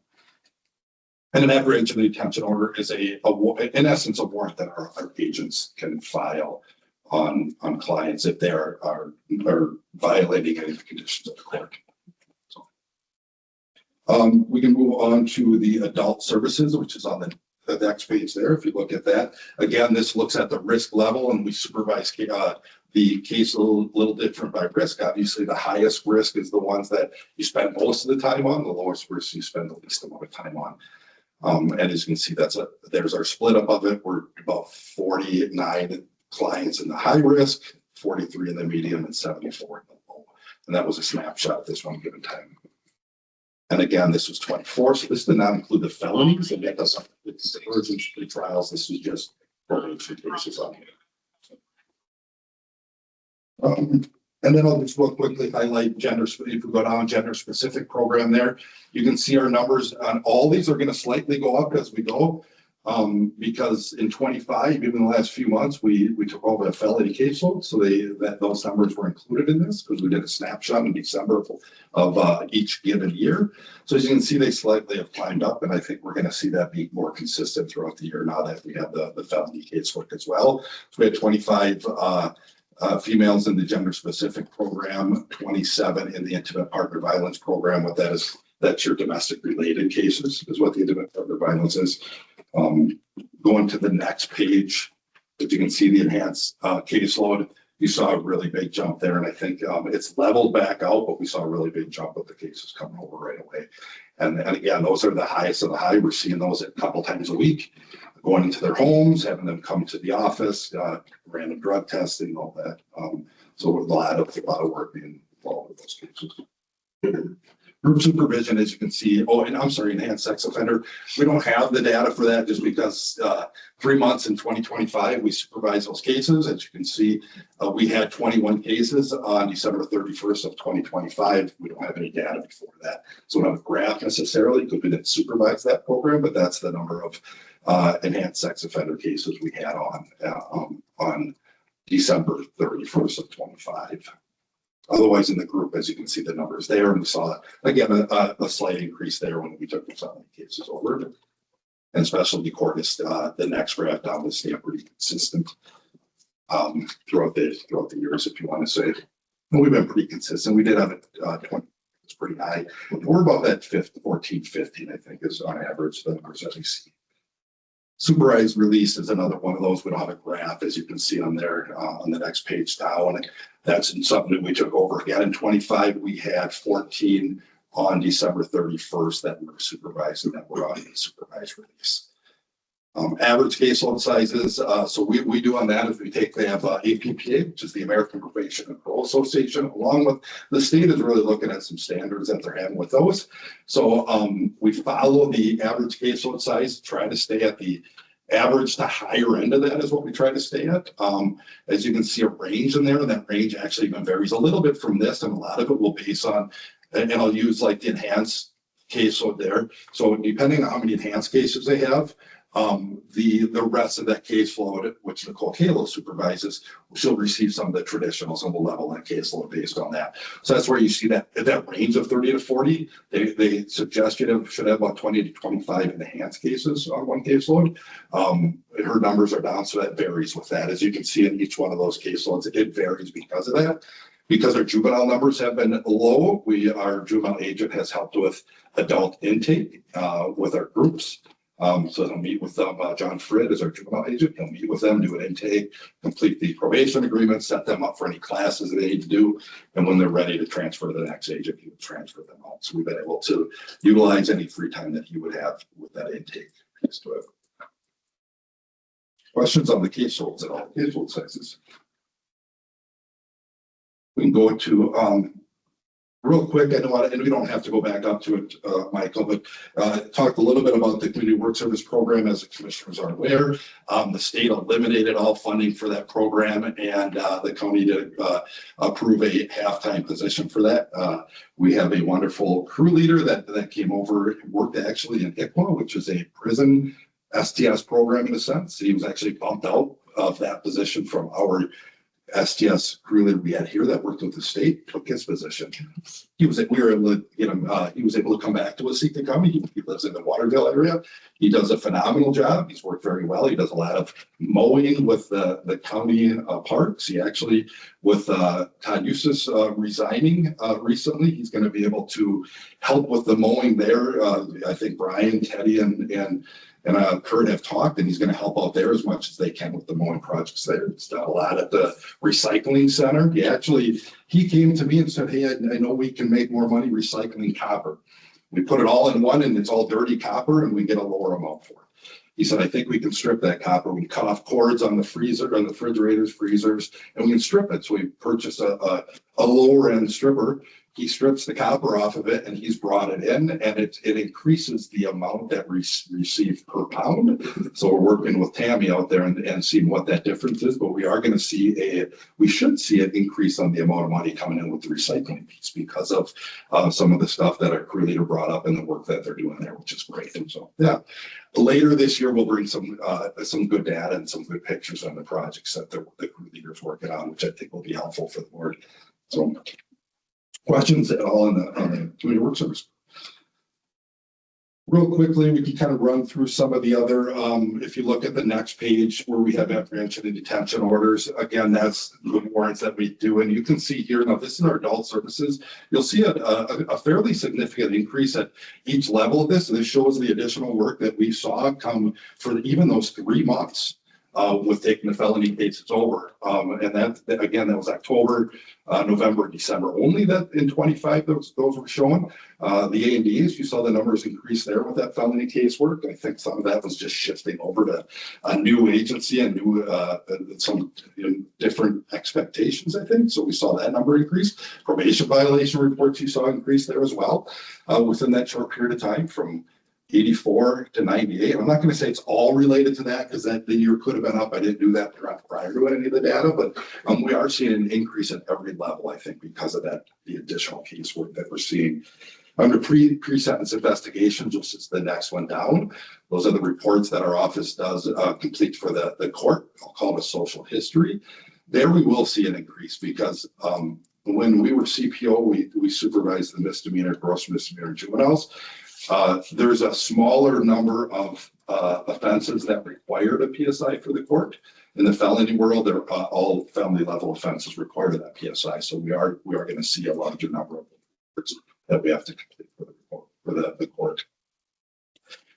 and an apprehension and detention order is in essence a warrant that our agents can file on clients if they are violating any of the conditions of the court. We can move on to the adult services, which is on the next page there. If you look at that, again, this looks at the risk level, and we supervise the case a little different by risk. Obviously, the highest risk is the ones that you spend most of the time on. The lowest risk you spend the least amount of time on. And as you can see, there's our split up of it. We're about 49 clients in the high risk, 43 in the medium, and 74 in the low. And that was a snapshot at this one given time. And again, this was 24, so this did not include the felonies and make us it's urgent trials. This was just probation cases on here. And then I'll just real quickly highlight gender. If we go down gender specific program there, you can see our numbers on all these are going to slightly go up as we go. Because in 25, even the last few months, we took over a felony caseload. So those numbers were included in this because we did a snapshot in December of each given year. So as you can see, they slightly have climbed up, and I think we're going to see that be more consistent throughout the year now that we have the felony casework as well. So we had 25 females in the gender specific program, 27 in the intimate partner violence program. What that is, that's your domestic related cases is what the intimate partner violence is. Going to the next page, if you can see the enhanced caseload, you saw a really big jump there. And I think it's leveled back out, but we saw a really big jump with the cases coming over right away. And again, those are the highest of the high. We're seeing those a couple times a week, going into their homes, having them come to the office, random drug testing, all that. So a lot of work being involved with those cases. Group supervision, as you can see, and I'm sorry, enhanced sex offender. We don't have the data for that just because 3 months in 2025, we supervised those cases. As you can see, we had 21 cases on December 31st of 2025. We don't have any data before that. So we don't have a graph necessarily because we didn't supervise that program, but that's the number of enhanced sex offender cases we had on December 31st of 25. Otherwise, in the group, as you can see, the numbers there, and we saw again a slight increase there when we took some cases over. And specialty court is the next graph down was staying pretty consistent throughout the years, if you want to say. And we've been pretty consistent. We did have 20. It's pretty high. We're about that 14, 15, I think, is on average the numbers that we see. Supervised release is another one of those. We don't have a graph, as you can see on there on the next page down. That's something that we took over again in 25. We had 14 on December 31st that were supervised and that were on the supervised release. Average caseload sizes. So we do on that is we have APPA, which is the American Probation and Parole Association, along with the state is really looking at some standards that they're having with those. So we follow the average caseload size, try to stay at the average to higher end of that is what we try to stay at. As you can see a range in there, and that range actually even varies a little bit from this, and a lot of it will base on, and I'll use like the enhanced caseload there. So depending on how many enhanced cases they have, the rest of that caseload, which Nicole Kalo supervises, she'll receive some of the traditionals and we'll level that caseload based on that. So that's where you see that range of 30 to 40. They suggest you should have about 20 to 25 enhanced cases on one caseload. Her numbers are down, so that varies with that. As you can see in each one of those caseloads, it varies because of that. Because our juvenile numbers have been low, our juvenile agent has helped with adult intake with our groups. So they'll meet with them. John Frid is our juvenile agent. He'll meet with them, do an intake, complete the probation agreement, set them up for any classes they need to do. And when they're ready to transfer to the next agent, he would transfer them out. So we've been able to utilize any free time that he would have with that intake. Questions on the caseloads at all, caseload sizes? We can go to real quick. I know, and we don't have to go back up to it, Michael, but talked a little bit about the community work service program. As the commissioners are aware, the state eliminated all funding for that program, and the county did approve a half-time position for that. We have a wonderful crew leader that came over and worked actually in ICWA, which is a prison STS program in a sense. He was actually bumped out of that position from our STS crew leader we had here that worked with the state, took his position. We were able to get him, he was able to come back to Waseca County. He lives in the Waterville area. He does a phenomenal job. He's worked very well. He does a lot of mowing with the county parks. He actually, with Todd Eustace resigning recently, he's going to be able to help with the mowing there. I think Brian, Teddy, and Kurt have talked, and he's going to help out there as much as they can with the mowing projects there. He's done a lot at the recycling center. He came to me and said, hey, I know we can make more money recycling copper. We put it all in one and it's all dirty copper and we get a lower amount for it. He said, I think we can strip that copper. We cut off cords on the freezer, on the refrigerators, freezers, and we can strip it. So we purchased a lower end stripper. He strips the copper off of it and he's brought it in, and it increases the amount that we receive per pound. So we're working with Tammy out there and seeing what that difference is, but we are going to see we should see an increase on the amount of money coming in with the recycling piece because of some of the stuff that our crew leader brought up and the work that they're doing there, which is great. And so, yeah, later this year, we'll bring some good data and some good pictures on the projects that the crew leader's working on, which I think will be helpful for the board. So, questions at all on the community work service? Real quickly, we can kind of run through some of the other, if you look at the next page where we have apprehension and detention orders, again, that's the warrants that we do. And you can see here, now this is our adult services. You'll see a fairly significant increase at each level of this. And this shows the additional work that we saw come for even those 3 months. with taking the felony cases over. And that, again, that was October, November, December only that in 25, those were shown. The A&Ds, you saw the numbers increase there with that felony casework. I think some of that was just shifting over to a new agency and new, some different expectations, I think. So we saw that number increase. Probation violation reports you saw increase there as well within that short period of time from 84 to 98. I'm not going to say it's all related to that because that the year could have been up. I didn't do that prior to any of the data, but we are seeing an increase at every level, I think, because of that, the additional casework that we're seeing. Under pre-sentence investigations, which is the next one down, those are the reports that our office does complete for the court. I'll call it a social history. There we will see an increase because when we were CPO, we supervised the misdemeanor, gross misdemeanor juveniles. There's a smaller number of offenses that required a PSI for the court. In the felony world, they're all felony level offenses required that PSI. So we are going to see a larger number of reports that we have to complete for the report, for the court.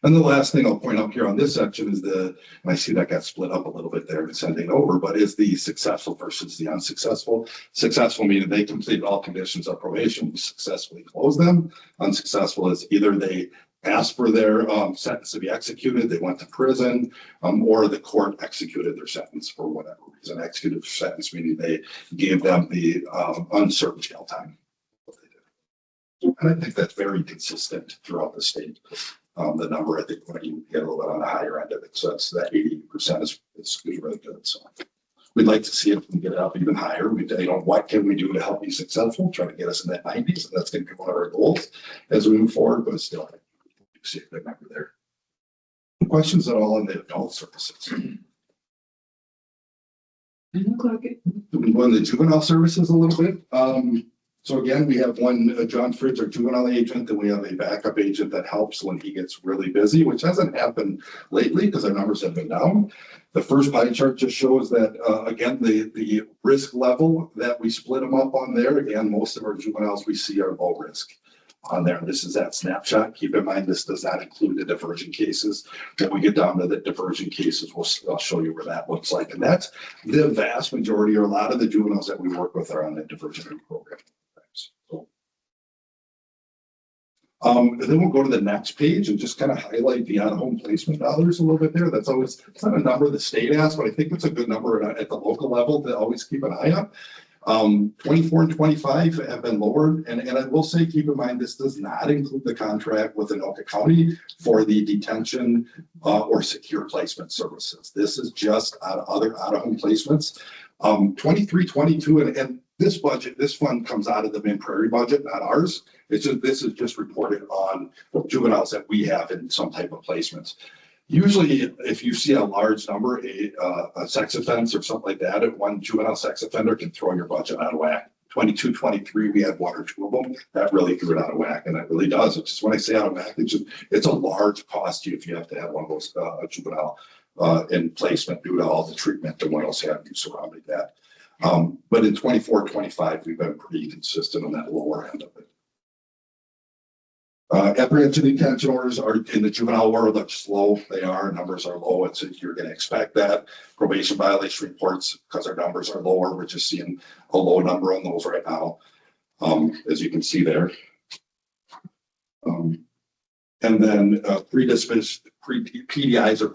And the last thing I'll point out here on this section is and I see that got split up a little bit there and sending over, but is the successful versus the unsuccessful. Successful meaning they completed all conditions of probation, we successfully closed them. Unsuccessful is either they asked for their sentence to be executed, they went to prison, or the court executed their sentence for whatever reason. Executed their sentence meaning they gave them the uncertain jail time. And I think that's very consistent throughout the state. The number, I think, when you get a little bit on the higher end of it, so that's that 80% is really good. So we'd like to see if we can get it up even higher. What can we do to help be successful? Try to get us in that 90s, and that's going to be one of our goals as we move forward. But still, I see a good number there. Questions at all on the adult services? I look like it. We go into the juvenile services a little bit. So again, we have one, John Fritz, our juvenile agent, and we have a backup agent that helps when he gets really busy, which hasn't happened lately because our numbers have been down. The first pie chart just shows that, again, the risk level that we split them up on there. Again, most of our juveniles we see are low risk on there. This is that snapshot. Keep in mind, this does not include the diversion cases. When we get down to the diversion cases, I'll show you where that looks like. And that's the vast majority, or a lot of the juveniles that we work with are on that diversion program. Then we'll go to the next page and just kind of highlight the on-home placement dollars a little bit there. That's always, it's not a number the state asks, but I think it's a good number at the local level to always keep an eye on. 24 and 25 have been lowered. And I will say, keep in mind, this does not include the contract with Anoka County for the detention or secure placement services. This is just other out-of-home placements. 23, 22, and this budget, this fund comes out of the Main Prairie budget, not ours. It's just, this is just reported on juveniles that we have in some type of placements. Usually, if you see a large number, a sex offense or something like that, one juvenile sex offender can throw your budget out of whack. 22, 23, we had one or two of them. That really threw it out of whack, and it really does. It's just when I say out of whack, it's a large cost to you if you have to have one of those juvenile in placement due to all the treatment and what else have you surrounding that. But in 24, 25, we've been pretty consistent on that lower end of it. Apprehension detention orders are in the juvenile world, they're slow. They are, numbers are low. You're going to expect that. Probation violation reports, because our numbers are lower, we're just seeing a low number on those right now, as you can see there. And then PDIs or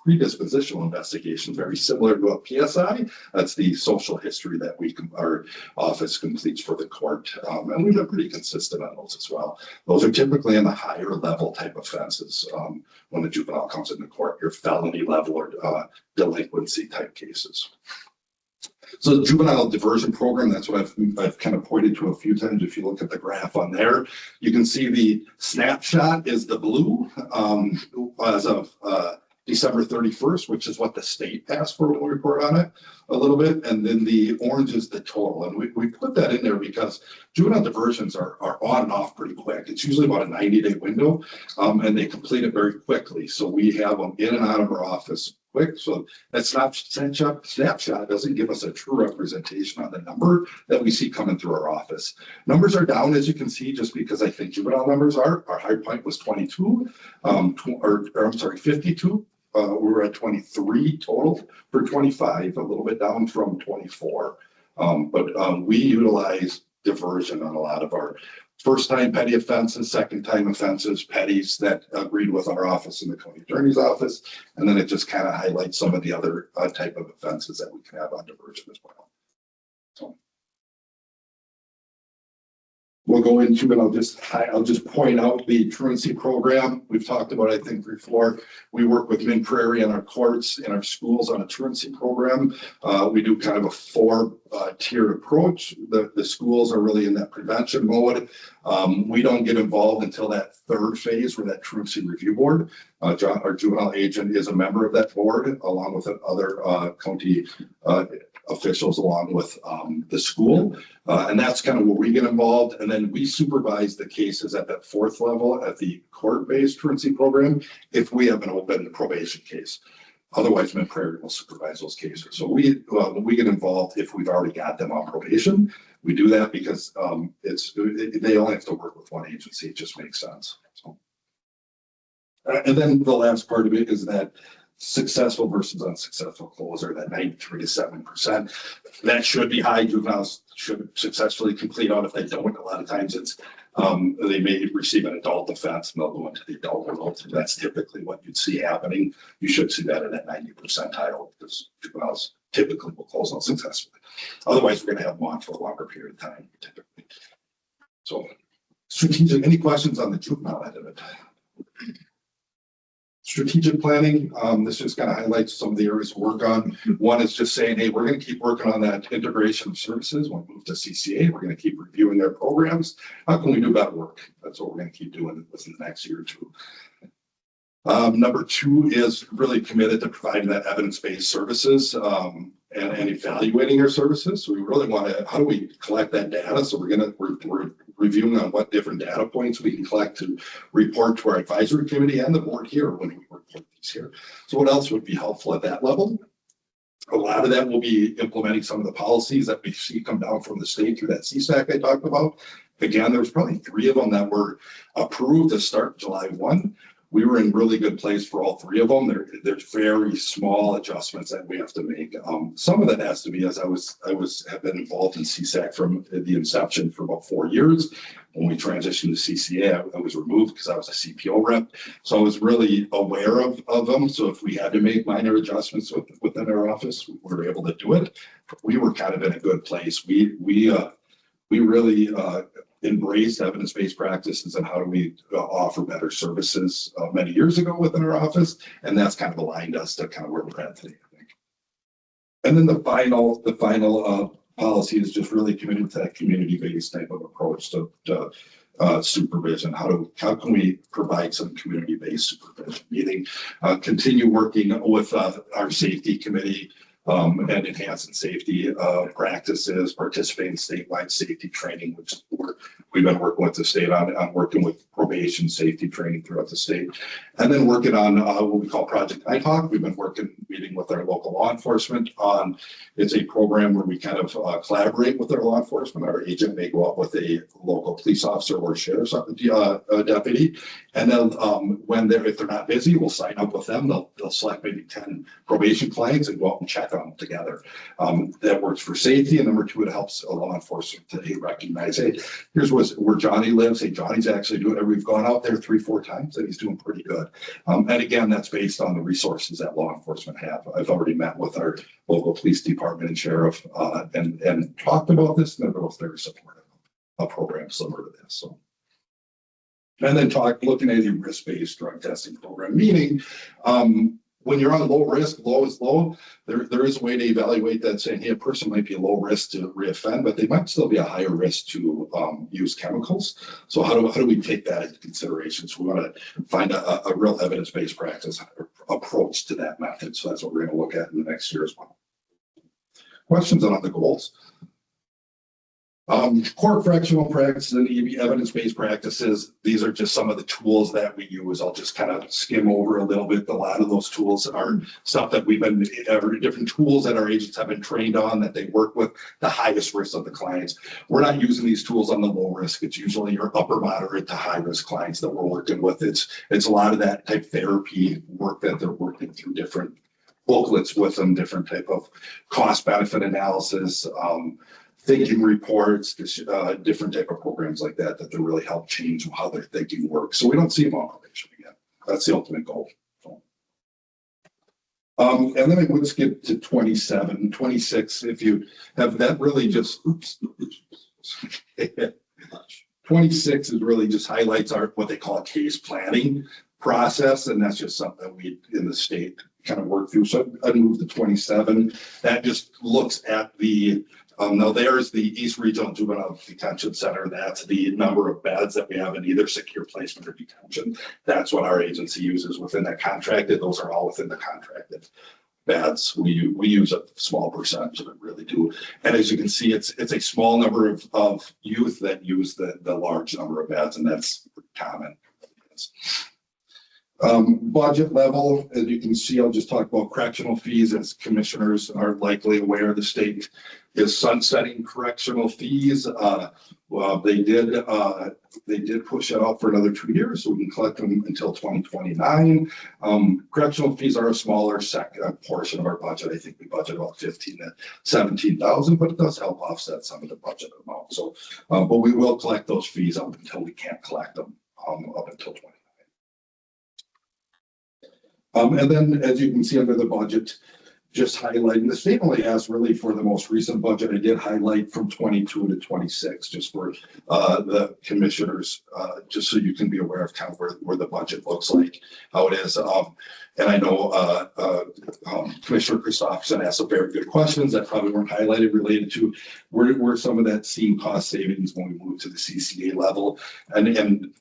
predispositional investigations, very similar to a PSI. That's the social history that our office completes for the court. And we've been pretty consistent on those as well. Those are typically in the higher level type offenses when the juvenile comes into court, your felony level or delinquency type cases. So the juvenile diversion program, that's what I've kind of pointed to a few times. If you look at the graph on there, you can see the snapshot is the blue as of December 31st, which is what the state asked for when we report on it a little bit. And then the orange is the total. And we put that in there because juvenile diversions are on and off pretty quick. It's usually about a 90-day window, and they complete it very quickly. So we have them in and out of our office quick. So that snapshot doesn't give us a true representation on the number that we see coming through our office. Numbers are down, as you can see, just because I think juvenile numbers are. Our high point was 22, or I'm sorry, 52. we were at 23 total for 25, a little bit down from 24. But we utilize diversion on a lot of our first time petty offenses, second time offenses, petties that agreed with our office in the county attorney's office. And then it just kind of highlights some of the other type of offenses that we can have on diversion as well. So we'll go into it. I'll just point out the truancy program. We've talked about, I think, before. We work with Minn Prairie and our courts and our schools on a truancy program. We do kind of a four-tiered approach. The schools are really in that prevention mode. We don't get involved until that third phase where that truancy review board. Our juvenile agent is a member of that board along with other county officials along with the school. And that's kind of where we get involved. And then we supervise the cases at that fourth level at the court-based truancy program if we have an open probation case. Otherwise, Minn Prairie will supervise those cases. So we get involved if we've already got them on probation. We do that because they only have to work with one agency. It just makes sense. So, and then the last part of it is that successful versus unsuccessful closer, that 93 to 7%. That should be high. Juveniles should successfully complete on. If they don't, a lot of times it's they may receive an adult offense and they'll go into the adult world. That's typically what you'd see happening. You should see that in that 90 percentile because juveniles typically will close out successfully. Otherwise, we're going to have them on for a longer period of time, typically. So, strategic. Any questions on the juvenile end of it? Strategic planning, this just kind of highlights some of the areas to work on. One is just saying, hey, we're going to keep working on that integration of services. When we move to CCA, we're going to keep reviewing their programs. How can we do better work? That's what we're going to keep doing within the next year or two. Number two is really committed to providing that evidence-based services and evaluating our services. So we really want to, how do we collect that data? So we're reviewing on what different data points we can collect to report to our advisory committee and the board here when we report these here. So what else would be helpful at that level? A lot of that will be implementing some of the policies that we see come down from the state through that CSAC I talked about. Again, there was probably 3 of them that were approved to start July 1. We were in really good place for all 3 of them. There's very small adjustments that we have to make. Some of that has to be as have been involved in CSAC from the inception for about 4 years. When we transitioned to CCA, I was removed because I was a CPO rep. So I was really aware of them. So if we had to make minor adjustments within our office, we were able to do it. We were kind of in a good place. We really embraced evidence-based practices and how do we offer better services many years ago within our office. And that's kind of aligned us to kind of where we're at today, I think. And then the final policy is just really committed to that community-based type of approach to supervision. How can we provide some community-based supervision? Meaning continue working with our safety committee and enhancing safety practices, participating in statewide safety training, which we've been working with the state on working with probation safety training throughout the state. And then working on what we call Project Nighthawk. We've been meeting with our local law enforcement on, it's a program where we kind of collaborate with our law enforcement. Our agent may go out with a local police officer or sheriff's deputy. And then if they're not busy, we'll sign up with them. They'll select maybe 10 probation clients and go out and check on them together. That works for safety. And number 2, it helps law enforcement to recognize, hey, here's where Johnny lives. Hey, Johnny's actually doing it. We've gone out there 3-4 times and he's doing pretty good. And again, that's based on the resources that law enforcement have. I've already met with our local police department and sheriff and talked about this, and they're both very supportive of a program similar to this. So, and then looking at a risk-based drug testing program, meaning when you're on low risk, low is low, there is a way to evaluate that, saying, hey, a person might be a low risk to reoffend, but they might still be a higher risk to use chemicals. So how do we take that into consideration? So we want to find a real evidence-based practice approach to that method. So that's what we're going to look at in the next year as well. Questions on the goals? Core correctional practices and evidence-based practices, these are just some of the tools that we use. I'll just kind of skim over a little bit. A lot of those tools are stuff that we've been, different tools that our agents have been trained on, that they work with the highest risk of the clients. We're not using these tools on the low risk. It's usually your upper moderate to high risk clients that we're working with. It's a lot of that type therapy work that they're working through, different booklets with them, different type of cost benefit analysis, thinking reports, different type of programs like that that really help change how their thinking works. So we don't see them on probation again. That's the ultimate goal. And then I would skip to 27, 26. If you have that, really just 26 is really just highlights our what they call a case planning process, and that's just something that we in the state kind of work through. So I moved to 27. That just looks at the now there's the East Regional Juvenile Detention Center. That's the number of beds that we have in either secure placement or detention. That's what our agency uses within that contracted. Those are all within the contracted beds. We use a small percentage of it, really do. And as you can see, it's a small number of youth that use the large number of beds, and that's common. Budget level, as you can see, I'll just talk about correctional fees. As commissioners are likely aware, the state is sunsetting correctional fees. Well, they did push it out for another 2 years, so we can collect them until 2029. Correctional fees are a smaller portion of our budget. I think we budget about 15 to 17,000, but it does help offset some of the budget amount. So, but we will collect those fees up until we can't collect them up until 20. And then, as you can see under the budget, just highlighting, the state only has really for the most recent budget, I did highlight from 22 to 26, just for the commissioners, just so you can be aware of kind of where the budget looks like, how it is. And I know Commissioner Christopherson asked some very good questions that probably weren't highlighted related to where some of that seen cost savings when we moved to the CCA level. And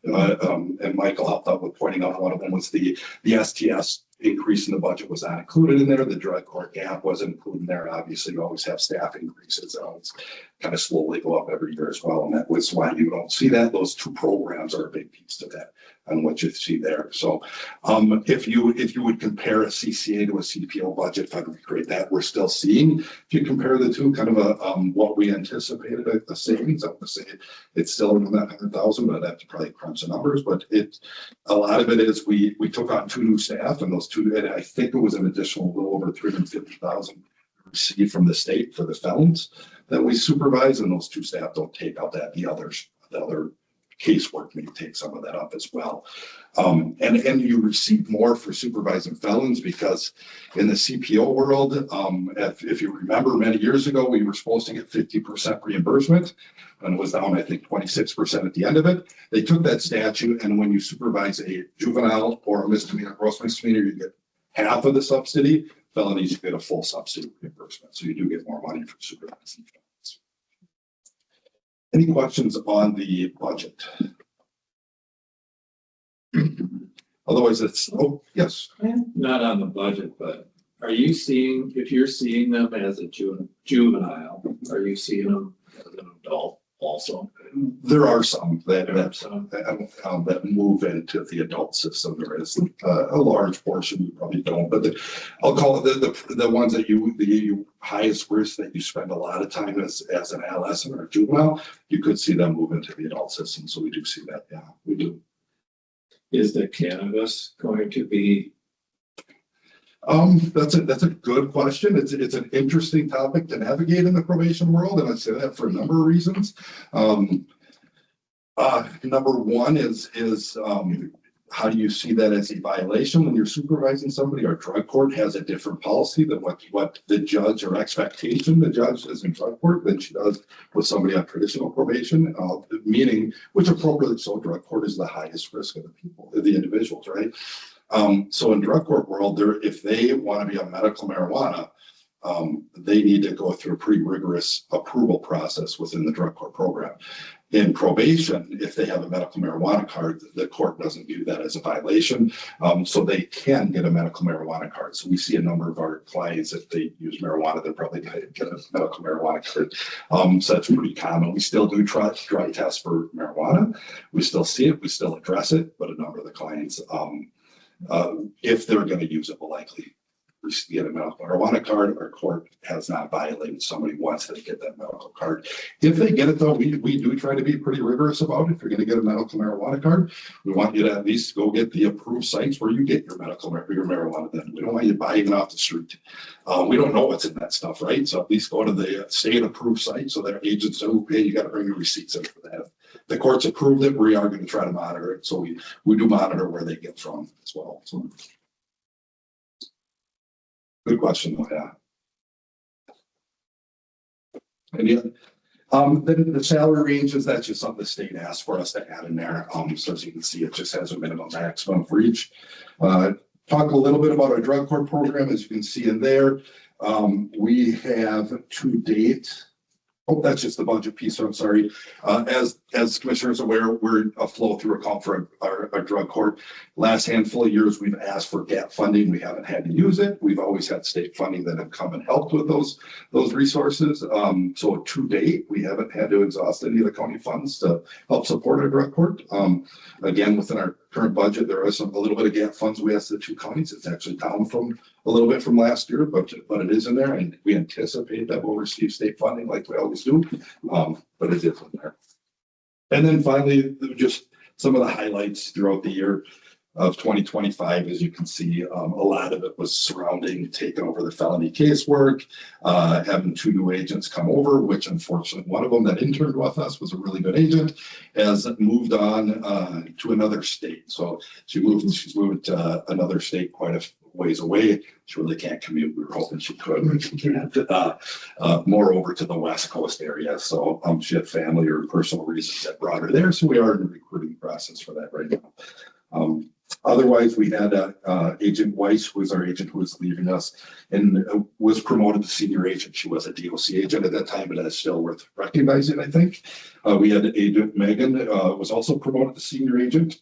Michael helped out with pointing out one of them was the STS increase in the budget was not included in there. The drug court gap wasn't included in there. Obviously, you always have staff increases. It's kind of slowly go up every year as well. And that was why you don't see that. Those two programs are a big piece to that and what you see there. So if you would compare a CCA to a CPO budget, if I would create that, we're still seeing, if you compare the two, kind of what we anticipated a savings. I would say it's still in that 100,000, but I'd have to probably crunch the numbers. But a lot of it is we took on 2 new staff, and those 2, and I think it was an additional little over 350,000 received from the state for the felons that we supervise, and those 2 staff don't take out that the other casework may take some of that up as well. And you receive more for supervising felons because in the CPO world, if you remember many years ago, we were supposed to get 50% reimbursement and it was down, I think, 26% at the end of it. They took that statute, and when you supervise a juvenile or a misdemeanor, gross misdemeanor, you get half of the subsidy. Felonies, you get a full subsidy reimbursement. So you do get more money for supervising felons. Any questions on the budget? Otherwise, yes. Not on the budget, but are you seeing, if you're seeing them as a juvenile, are you seeing them as an adult also? There are some that move into the adult system. There is a large portion you probably don't, but I'll call it the ones that the highest risk that you spend a lot of time as an adolescent or a juvenile, you could see them move into the adult system. So we do see that. Yeah, we do. Is the cannabis going to be? That's a good question. It's an interesting topic to navigate in the probation world, and I say that for a number of reasons. Number one is how do you see that as a violation when you're supervising somebody? Our drug court has a different policy than what the judge or expectation the judge is in drug court than she does with somebody on traditional probation, meaning, which appropriately so, drug court is the highest risk of the individuals, right? So in drug court world, if they want to be on medical marijuana, they need to go through a pretty rigorous approval process within the drug court program. in probation, if they have a medical marijuana card, the court doesn't view that as a violation. So they can get a medical marijuana card. So we see a number of our clients, if they use marijuana, they're probably going to get a medical marijuana card. So that's pretty common. We still do drug tests for marijuana. We still see it, we still address it, but a number of the clients, if they're going to use it, will likely get a medical marijuana card. Our court has not violated somebody once they get that medical card. If they get it though, we do try to be pretty rigorous about it. If you're going to get a medical marijuana card, we want you to at least go get the approved sites where you get your your marijuana. Then we don't want you buying it off the street. We don't know what's in that stuff, right? So at least go to the state approved site so that agents know, hey, you got to bring your receipts in for that. The court's approved it, we are going to try to monitor it. So we do monitor where they get from as well. So. Good question, though, yeah. And yeah, then the salary ranges, that's just something the state asked for us to add in there. So as you can see, it just has a minimum maximum for each. Talk a little bit about our drug court program, as you can see in there. We have to date. Oh, that's just the budget piece. So I'm sorry. As commissioners aware, we're a flow through account for our drug court. Last handful of years, we've asked for gap funding. We haven't had to use it. We've always had state funding that have come and helped with those resources. So to date, we haven't had to exhaust any of the county funds to help support our drug court. Again, within our current budget, there is a little bit of gap funds we asked the two counties. It's actually down from a little bit from last year, but it is in there, and we anticipate that we'll receive state funding like we always do. But it is in there. And then finally, just some of the highlights throughout the year of 2025, as you can see, a lot of it was surrounding taking over the felony casework, having 2 new agents come over, which unfortunately one of them that interned with us was a really good agent, has moved on to another state. So she's moved to another state quite a ways away. She really can't commute. We were hoping she could, but she can't. More over to the West Coast area. So she had family or personal reasons that brought her there. So we are in the recruiting process for that right now. Otherwise, we had Agent Weiss, who was our agent who was leaving us and was promoted to senior agent. She was a DOC agent at that time, but that's still worth recognizing, I think. We had Agent Megan, was also promoted to senior agent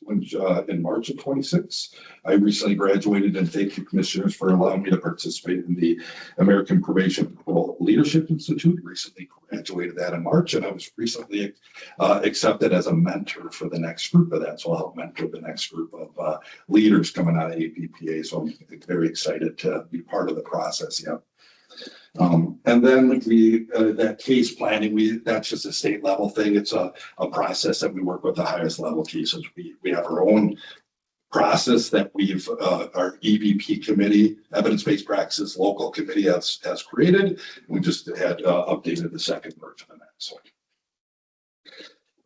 in March of 26. I recently graduated, and thank you, commissioners, for allowing me to participate in the American Probation Parole Leadership Institute. Recently graduated that in March, and I was recently accepted as a mentor for the next group of that. So I'll help mentor the next group of leaders coming out of APPA. So I'm very excited to be part of the process. Yeah. And then that case planning, that's just a state level thing. It's a process that we work with the highest level cases. We have our own process that our EVP committee, evidence-based practices local committee has created. We just had updated the second version of that. So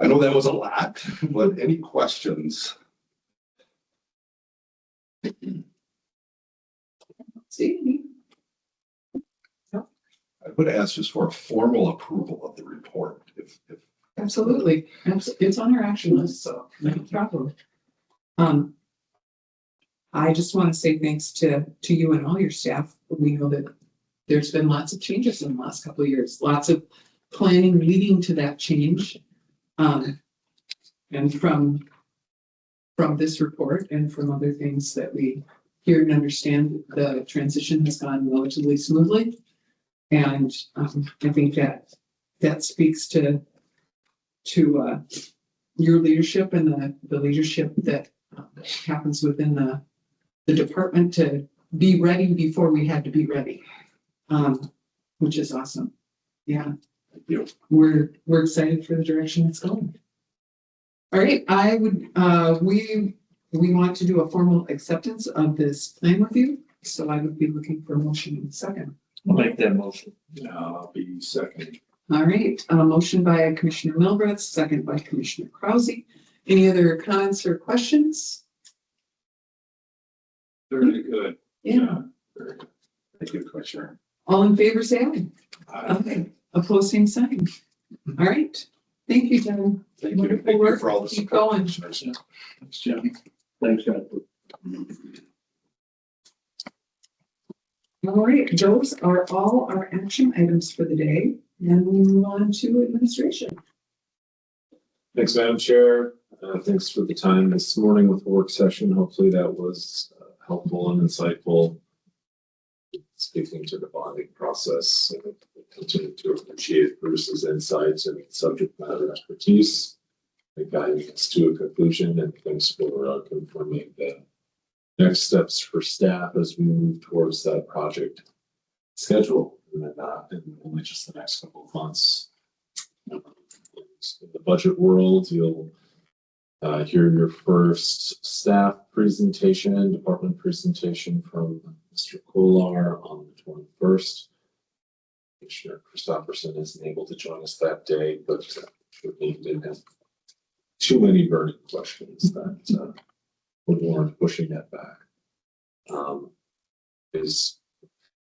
I know that was a lot, but any questions? See? I would ask just for a formal approval of the report. If Absolutely. It's on our action list, so no problem. I just want to say thanks to you and all your staff. We know that there's been lots of changes in the last couple of years, lots of planning leading to that change. And from this report and from other things that we hear and understand, the transition has gone relatively smoothly. And I think that speaks to your leadership and the leadership that happens within the department to be ready before we had to be ready, which is awesome. Yeah, we're excited for the direction it's going. All right, I would we want to do a formal acceptance of this plan review, so I would be looking for a motion in a second. I'll make that motion. I'll be second. All right, a motion by Commissioner Milbreath, second by Commissioner Krause. Any other comments or questions? Very good. Yeah. Very good. Thank you, Commissioner. All in favor, say aye. Okay. Opposed, same sign. All right. Thank you, John. Thank you. Wonderful Thank you work. for all the Keep support, going. commissioners. Thanks, John. Thanks, John. All right, those are all our action items for the day, and we move on to administration. Thanks, Madam Chair. Thanks for the time this morning with the work session. Hopefully that was helpful and insightful. Speaking to the bonding process, and continue to appreciate Bruce's insights and subject matter expertise. Guiding us to a conclusion, and thanks for confirming the next steps for staff as we move towards that project schedule, and then not in only just the next couple of months. In the budget world, you'll hear your first staff presentation, department presentation from Mr. Kolar on the 21st. Commissioner Christopherson isn't able to join us that day, but he didn't have too many burning questions that would warrant pushing that back. Is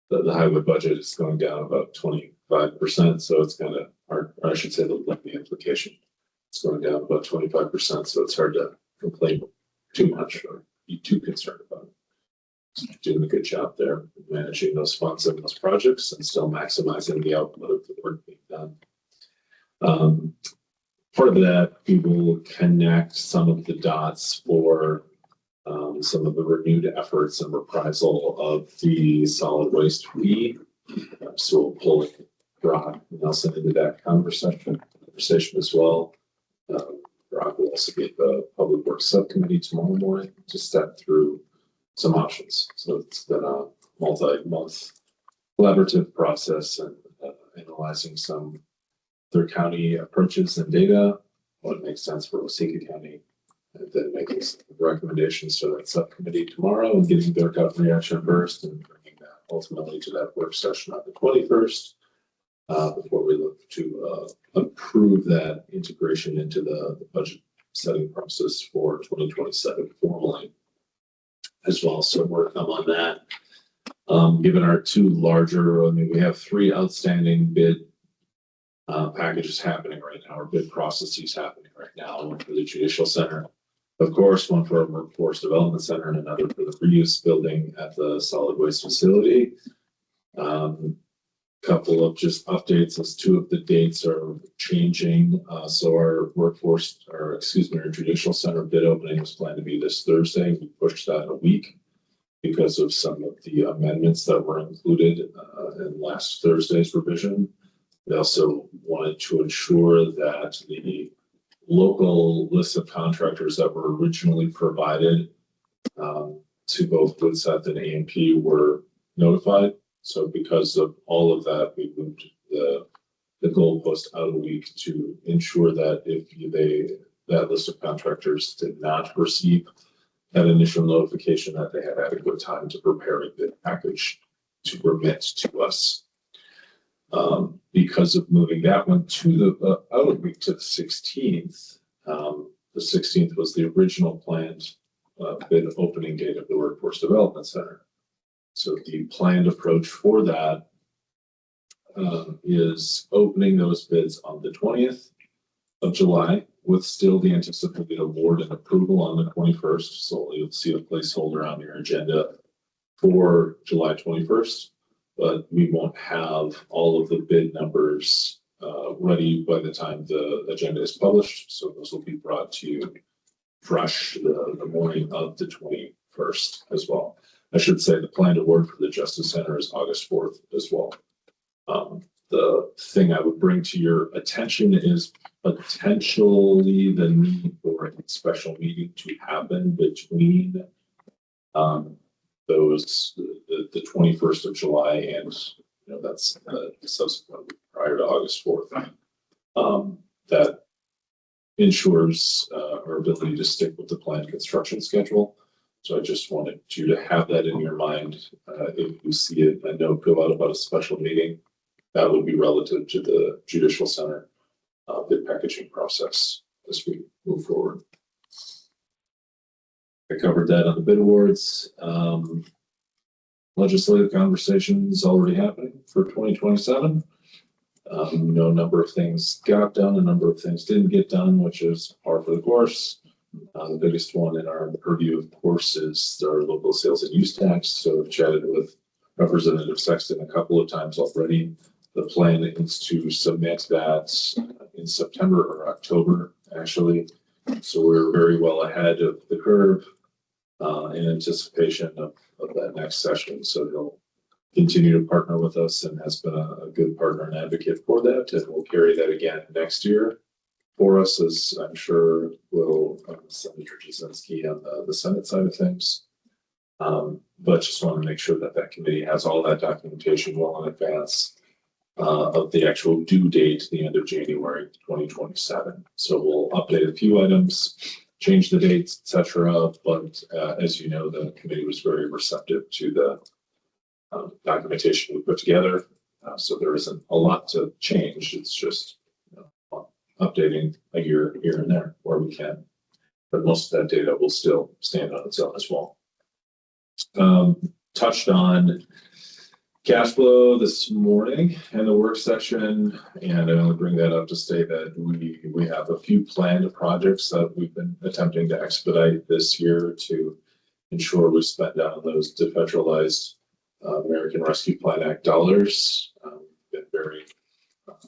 the highway budget is going down about 25%, so it's kind of hard, or I should say the implication. It's going down about 25%, so it's hard to complain too much or be too concerned about it. So doing a good job there, managing those funds and those projects and still maximizing the output of the work being done. Part of that, we will connect some of the dots for some of the renewed efforts and reprisal of the solid waste fee. So we'll pull Brock Nelson into that conversation as well. Brock will also be at the Public Works Subcommittee tomorrow morning to step through some options. So it's been a multi-month collaborative process and analyzing some other county approaches and data, what makes sense for Waseca County, and then making some recommendations to that subcommittee tomorrow and getting their gut reaction first and bringing that ultimately to that work session on the 21st before we look to approve that integration into the budget setting process for 2027 formally as well. So more to come on that. Given our two larger, we have 3 outstanding bid packages happening right now, or bid processes happening right now. One for the Judicial Center, of course, one for our Workforce Development Center, and another for the reuse building at the solid waste facility. Couple of just updates as 2 of the dates are changing. So our our Judicial Center bid opening was planned to be this Thursday. We pushed that a week because of some of the amendments that were included in last Thursday's revision. We also wanted to ensure that the local list of contractors that were originally provided to both Woodside and A&P were notified. So because of all of that, we moved the goalpost out a week to ensure that if that list of contractors did not receive that initial notification, that they had adequate time to prepare a bid package to remit to us. Because of moving that one to the out a week to the 16th, the 16th was the original planned bid opening date of the Workforce Development Center. So the planned approach for that is opening those bids on the 20th of July with still the anticipated award and approval on the 21st. So you'll see a placeholder on your agenda for July 21st, but we won't have all of the bid numbers ready by the time the agenda is published. So those will be brought to you fresh the morning of the 21st as well. I should say the planned award for the Justice Center is August 4th as well. The thing I would bring to your attention is potentially the need for a special meeting to happen between those the 21st of July and that's subsequent prior to August 4th. That ensures our ability to stick with the planned construction schedule. So I just wanted you to have that in your mind. If you see a note go out about a special meeting, that would be relative to the Judicial Center bid packaging process as we move forward. I covered that on the bid awards. Legislative conversations already happening for 2027. A number of things got done, a number of things didn't get done, which is par for the course. The biggest one in our purview, of course, is our local sales and use tax. So I've chatted with Representative Sexton a couple of times already. The plan is to submit that in September or October actually. So we're very well ahead of the curve in anticipation of that next session. So he'll continue to partner with us and has been a good partner and advocate for that. And we'll carry that again next year for us, as I'm sure will Senator Jasinski on the Senate side of things. But just want to make sure that that committee has all that documentation well in advance of the actual due date, the end of January 2027. So we'll update a few items, change the dates, etc. But as you know, the committee was very receptive to the documentation we put together. So there isn't a lot to change. It's just updating a year here and there where we can. But most of that data will still stand on its own as well. Touched on cash flow this morning in the work session, and I only bring that up to say that we have a few planned projects that we've been attempting to expedite this year to ensure we spend down those defederalized American Rescue Plan Act dollars. Been very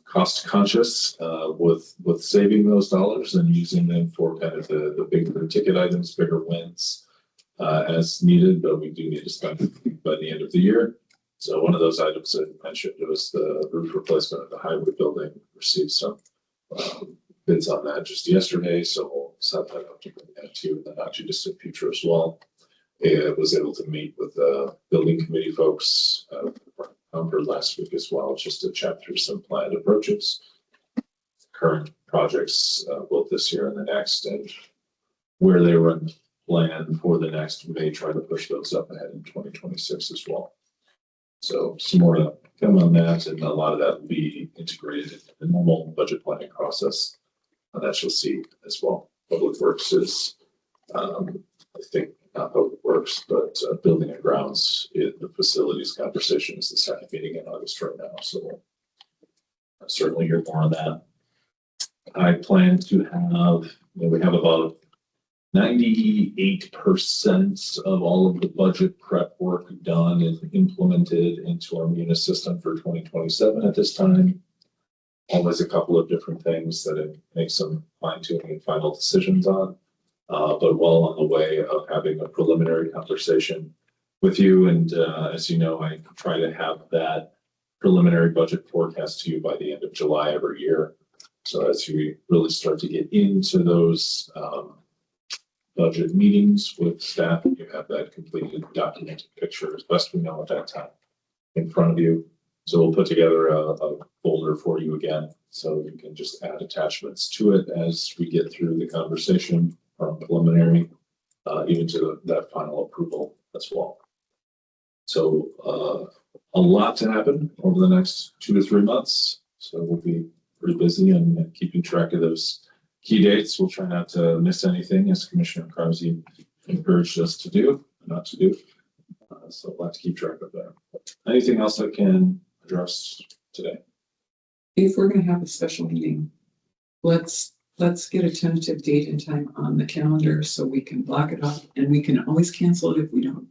cost conscious with saving those dollars and using them for kind of the bigger ticket items, bigger wins as needed, but we do need to spend it by the end of the year. So one of those items I mentioned was the roof replacement of the highway building. Received some bids on that just yesterday, so we'll set that up to bring that to you in the not too distant future as well. I was able to meet with the building committee folks for last week as well, just to chat through some planned approaches, current projects both this year and the next, and where they run plan for the next. We may try to push those up ahead in 2026 as well. So some more to come on that, and a lot of that will be integrated into the normal budget planning process that you'll see as well. Public Works is, I think, not Public Works, but Building and Grounds, the facilities conversation is the second meeting in August right now. So we'll certainly hear more on that. I plan to have, we have about 98% of all of the budget prep work done and implemented into our Munis system for 2027 at this time. Always a couple of different things that it makes some fine tuning and final decisions on. But well on the way of having a preliminary conversation with you. And as you know, I try to have that preliminary budget forecast to you by the end of July every year. So as you really start to get into those budget meetings with staff, you have that completed documented picture as best we know at that time in front of you. So we'll put together a folder for you again, so you can just add attachments to it as we get through the conversation from preliminary, even to that final approval as well. So a lot to happen over the next 2 to 3 months. So we'll be pretty busy and keeping track of those key dates. We'll try not to miss anything, as Commissioner Krause encouraged us to do, not to do. So a lot to keep track of there. Anything else I can address today? If we're going to have a special meeting, let's get a tentative date and time on the calendar so we can block it off, and we can always cancel it if we don't.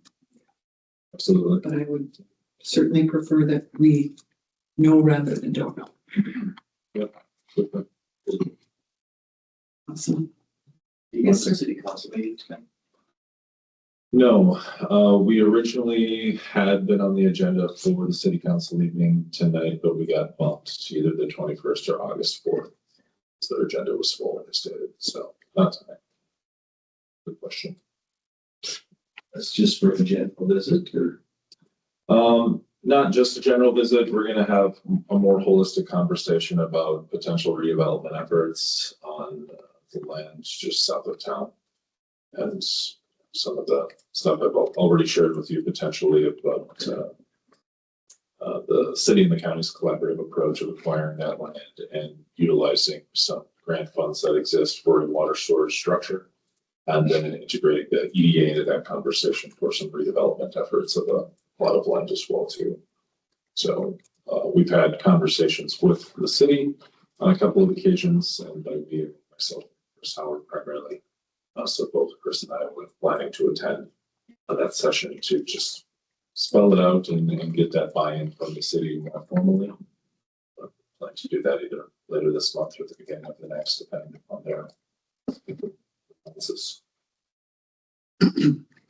Absolutely. But I would certainly prefer that we know rather than don't know. Yep. Awesome. Yes, sir. City council meeting tonight. No, we originally had been on the agenda for the city council evening tonight, but we got bumped to either the 21st or August 4th. So their agenda was full, as stated, so not tonight. Good question. That's just for a general visit, or? Not just a general visit. We're going to have a more holistic conversation about potential redevelopment efforts on the land just south of town, and some of the stuff I've already shared with you potentially about the city and the county's collaborative approach of acquiring that land and utilizing some grant funds that exist for a water storage structure, and then integrating the EDA into that conversation for some redevelopment efforts of a lot of land as well too. So we've had conversations with the city on a couple of occasions, and by me, myself, Chris Howard primarily. So both Chris and I were planning to attend that session to just spell it out and get that buy-in from the city more formally. I'd like to do that either later this month or the beginning of the next, depending on their This is,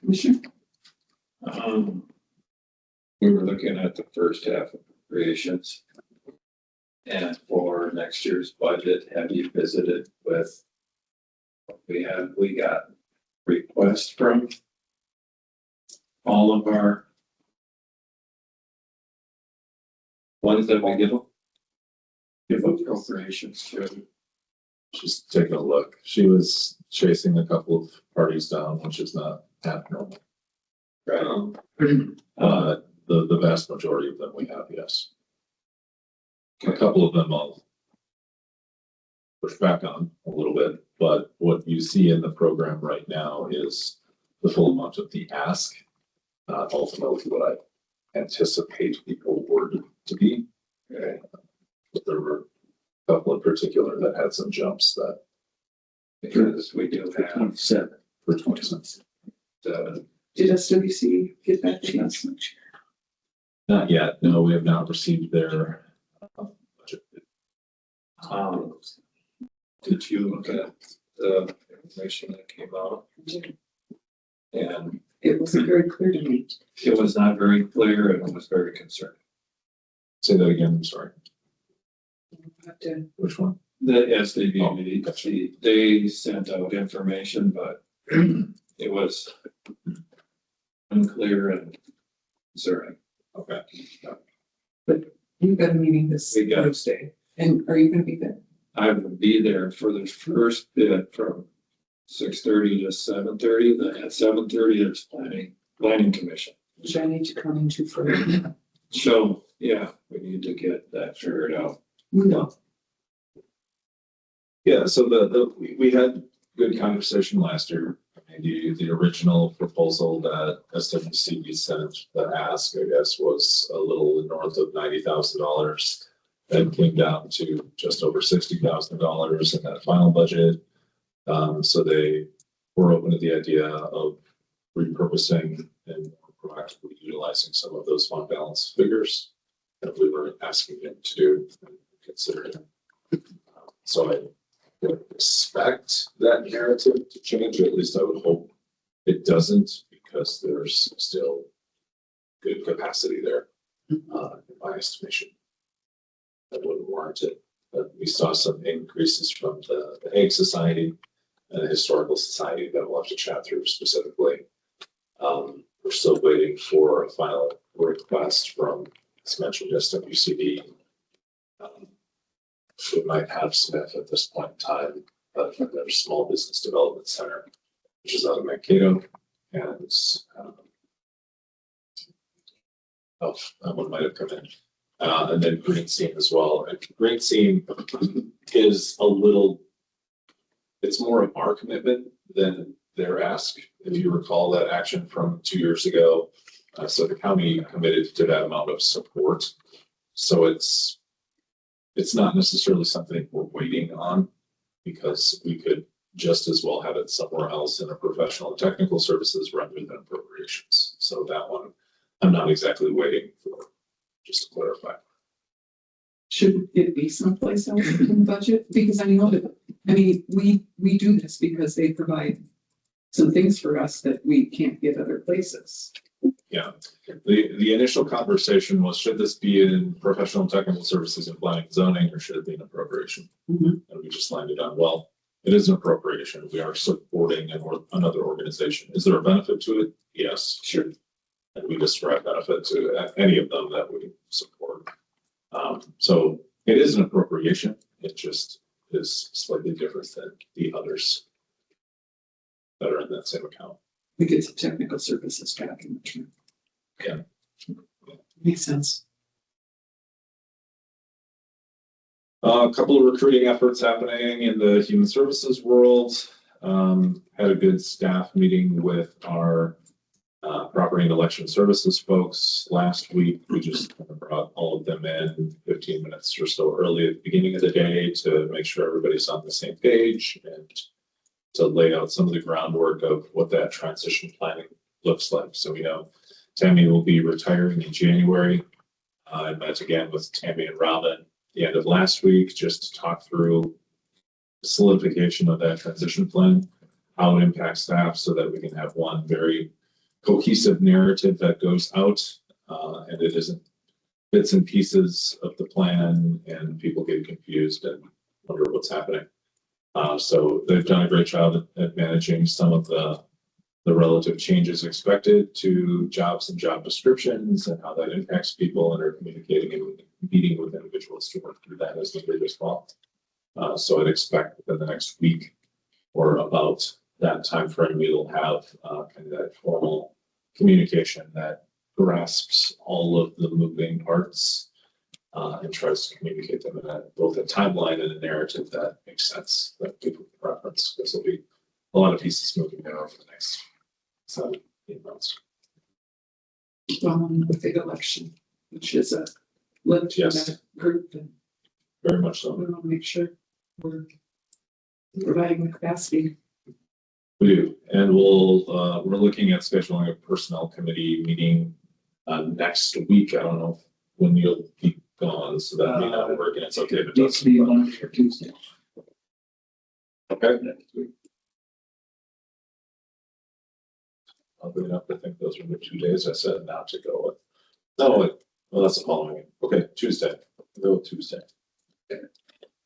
Commissioner? We were looking at the first half of appropriations. And for next year's budget, have you visited with? We got requests from all of our ones that we give appropriations to. she's taking a look. She was chasing a couple of parties down, which is not abnormal. Right. The vast majority of them we have, yes. A couple of them I'll push back on a little bit, but what you see in the program right now is the full amount of the ask, not ultimately what I anticipate the award to be. Okay. But there were a couple in particular that had some jumps that Because we do have 27. for 20 cents. Did SWC get back to us? Not yet. No, we have not received their budget. Did you look at the information that came out? And It wasn't very clear to me. it was not very clear and it was very concerning. Say that again, I'm sorry. Have to- Which one? The SDB, Oh, gotcha. they sent out information, but it was unclear and concerning. Okay. You've got a meeting this We got it. Thursday, and are you gonna be there? I will be there for the first bit from 6:30 to 7:30. Then at 7:30, there's planning commission. Which I need to come into for. So, yeah, we need to get that figured out. No. Yeah, so we had good conversation last year. I mean, the original proposal that SWC sent, the ask, I guess, was a little north of $90,000. Then came down to just over $60,000 in that final budget. So they were open to the idea of repurposing and proactively utilizing some of those fund balance figures that we were asking them to do and consider. So I would expect that narrative to change, or at least I would hope it doesn't, because there's still good capacity there, in my estimation. That wouldn't warrant it, but we saw some increases from the Ag Society and the Historical Society that we'll have to chat through specifically. We're still waiting for a final request from, as mentioned, SWCD. We might have Smith at this point in time, but from their Small Business Development Center, which is out of Mankato, and that one might have come in. And then Green Seam as well. And Green Seam is a little, it's more of our commitment than their ask. If you recall that action from 2 years ago, so the county committed to that amount of support. So it's not necessarily something we're waiting on, because we could just as well have it somewhere else in a professional and technical services rather than appropriations. So that one, I'm not exactly waiting for, just to clarify. Should it be someplace else in the budget? Because I know that, we do this because they provide some things for us that we can't get other places. Yeah, the initial conversation was, should this be in professional and technical services and planning and zoning, or should it be an appropriation? Mhm. And we just landed on, well, it is an appropriation. We are supporting another organization. Is there a benefit to it? Yes, sure. And we describe benefit to any of them that we support. So it is an appropriation. It just is slightly different than the others that are in that same account. We get some technical services back in return. Yeah. Makes sense. A couple of recruiting efforts happening in the human services world. Had a good staff meeting with our property and election services folks last week. We just brought all of them in 15 minutes or so early at the beginning of the day to make sure everybody's on the same page and to lay out some of the groundwork of what that transition planning looks like. So we know Tammy will be retiring in January. I met again with Tammy and Robin the end of last week just to talk through solidification of that transition plan, how it impacts staff so that we can have one very cohesive narrative that goes out, and it isn't bits and pieces of the plan and people get confused and wonder what's happening. So they've done a great job at managing some of the relative changes expected to jobs and job descriptions and how that impacts people and are communicating and meeting with individuals to work through that as needed as well. So I'd expect within the next week or about that timeframe, we'll have kind of that formal communication that grasps all of the moving parts and tries to communicate them in both a timeline and a narrative that makes sense that people can reference, because there'll be a lot of pieces moving there over the next 7-8 months. The big election, which is a lift to Yes. that group, and Very much so. we want to make sure we're providing the capacity. We do, and we're looking at scheduling a personnel committee meeting next week. I don't know when you'll be gone, so that may not work, and it's okay if it Needs to be doesn't. Monday or Tuesday. Okay, Next week. I'll bring it up. I think those were the 2 days I said not to go with. No, well, that's the following. Okay, Tuesday. We'll go with Tuesday.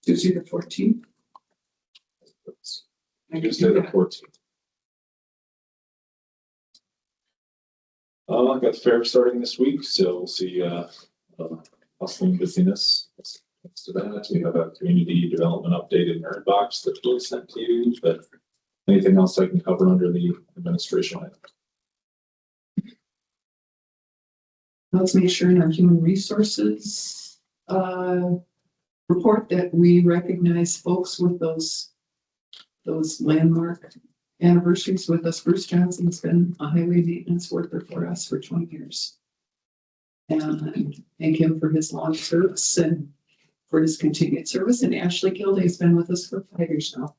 Tuesday the 14th. Tuesday the 14th. I've got the fair starting this week, so we'll see hustling busyness. Next to that, we have a community development update in your inbox that we'll send to you, but anything else I can cover under the administration item? Let's make sure in our human resources report that we recognize folks with those landmark anniversaries with us. Bruce Johnson's been a highway maintenance worker for us for 20 years. And thank him for his long service and for his continued service. And Ashley Gilday's been with us for 5 years now.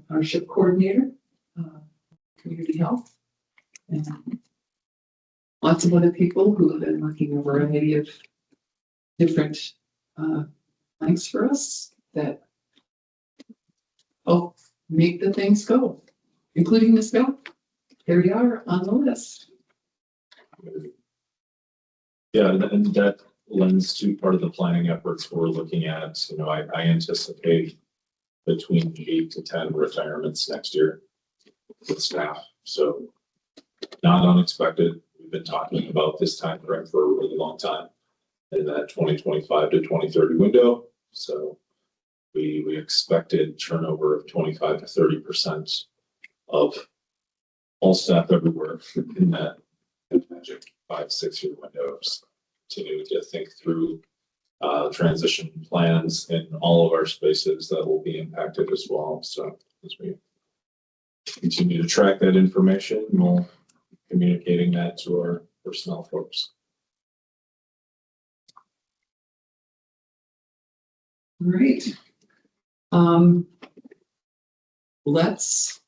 Our ship coordinator, community health, and lots of other people who have been working a variety of different things for us that help make the things go, including this bill. Here we are on the list. Yeah, and that lends to part of the planning efforts we're looking at. You know, I anticipate between 8 to 10 retirements next year with staff. So not unexpected. We've been talking about this time frame for a really long time in that 2025 to 2030 window. So we expected turnover of 25 to 30% of all staff everywhere in that magic 5-6 year windows. Continuing to think through transition plans in all of our spaces that will be impacted as well. So as we continue to track that information, we'll be communicating that to our personnel folks. All right. Let's,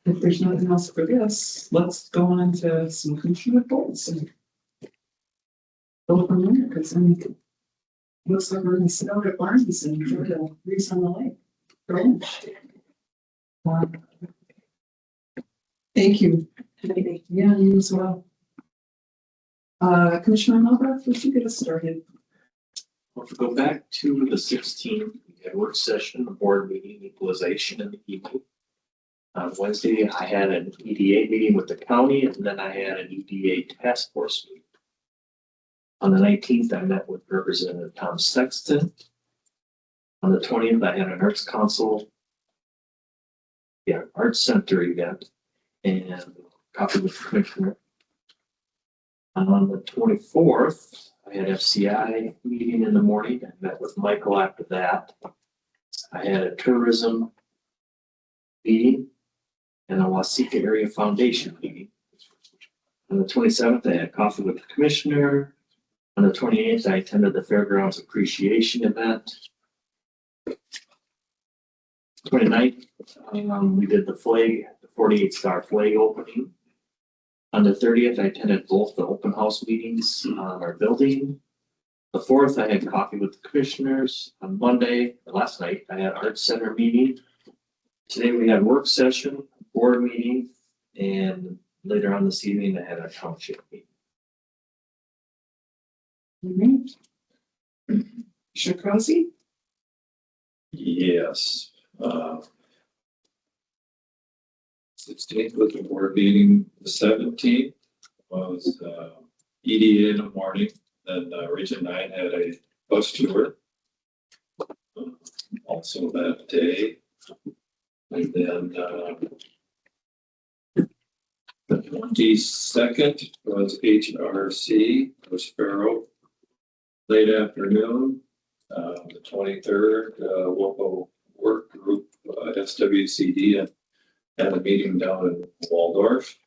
if there's nothing else for this, let's go on to some commissioner reports and go from there, because I mean, looks like we're gonna sit out at Barnes and enjoy the breeze on the lake. For lunch. Thank you. Yeah, you as well. Commissioner Malbrough, would you get us started? Well, if we go back to the 16th, we had work session, a board meeting, equalization in the evening. On Wednesday, I had an EDA meeting with the county, and then I had an EDA task force meeting. On the 19th, I met with Representative Tom Sexton. On the 20th, I had an Arts Council, Arts Center event, and coffee with the commissioner. On the 24th, I had FCI meeting in the morning and met with Michael after that. I had a tourism meeting and a Waseca Area Foundation meeting. On the 27th, I had coffee with the commissioner. On the 28th, I attended the Fairgrounds Appreciation event. 29th, we did the 48 Star Flag opening. On the 30th, I attended both the open house meetings on our building. The fourth, I had coffee with the commissioners. On Monday, last night, I had art center meeting. Today we had work session, board meeting, and later on this evening, I had a township meeting. Commissioner Krause? Yes. 16th was the board meeting, the 17th was EDA in the morning, then Region 9 had a bus tour. Also that day. And then the 22nd was HRC, was Sparrow. Late afternoon, the 23rd, local work group, SWCD, and had a meeting down in Waldorf.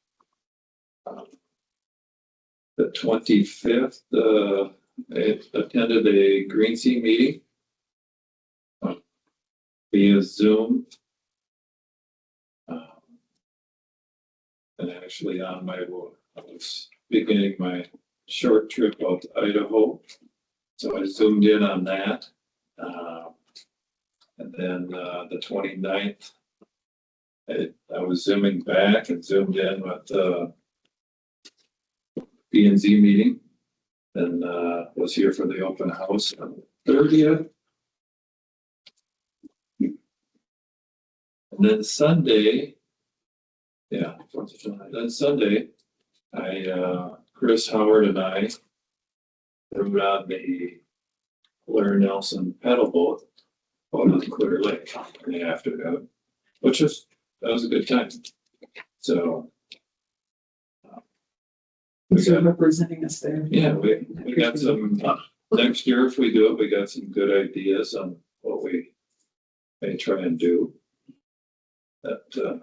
The 25th, I attended a Green Sea meeting via Zoom. And actually on my, I was beginning my short trip out to Idaho. So I zoomed in on that. And then the 29th, I was zooming back and zoomed in with the B and Z meeting. And was here for the open house on 30th. And then Sunday, yeah, 4th of July. Then Sunday, Chris Howard and I rode on the Blair Nelson pedal boat out on Clear Lake in the afternoon, that was a good time. So. Who's representing us there? Yeah, we got some, next year if we do it, we got some good ideas on what we may try and do. That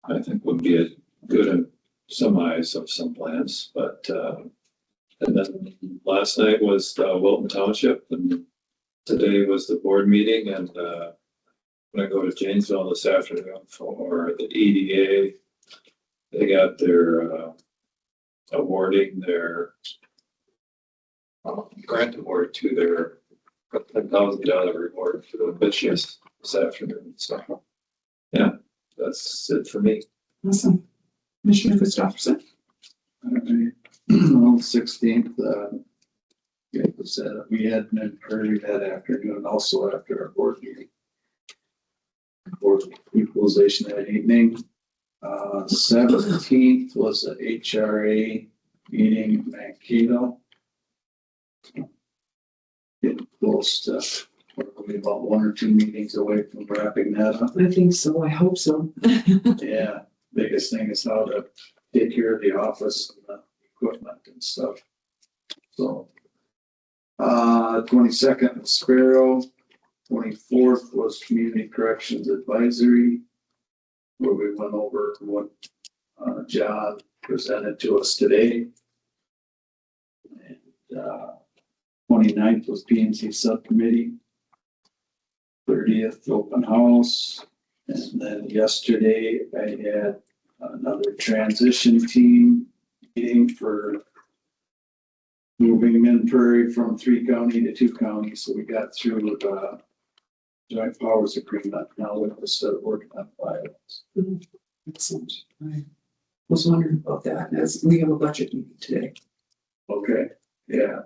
I think would be a good and some eyes of some plans, but and then last night was Wilton Township, and today was the board meeting, and when I go to Janesville this afternoon for the EDA, they got their awarding their grant award to their $10,000 reward for the business this afternoon. So yeah, that's it for me. Awesome. Commissioner Christopherson? On the 16th, it was, we had been Prairie that afternoon, also after our board meeting. Board equalization that evening. 17th was the HRA meeting in Mankato. Getting close to probably about 1 or 2 meetings away from wrapping that up. I think so. I hope so. Yeah, biggest thing is how to take care of the office and the equipment and stuff. So, 22nd was Sparrow, 24th was Community Corrections Advisory, where we went over what John presented to us today. And 29th was PNC Subcommittee, 30th open house, and then yesterday I had another transition team meeting for moving Min Prairie from 3 county to 2 counties. So we got through the joint powers agreement. Now we're going to start working on bylaws. Excellent. I was wondering about that as we have a budget meeting today. Okay, yeah.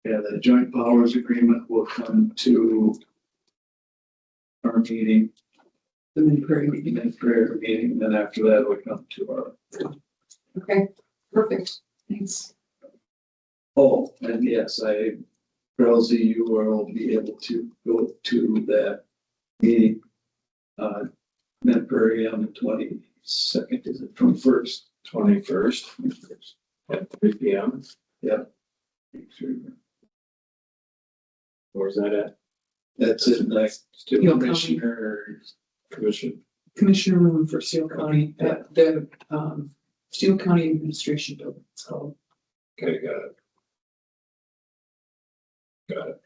Yeah, the joint powers agreement will come to our meeting, The Min Prairie meeting. and prayer meeting, then after that will come to our. Okay, perfect. Thanks. Oh, and yes, Rosie, you will be able to go to that meeting. Min Prairie on the 22nd, is it 21st? 21st at 3 p.m. Yeah. Where's that at? That's it, like, Steel Commissioner room for Steele County at the Steele County Administration Building. It's called. Okay, got it. Got it.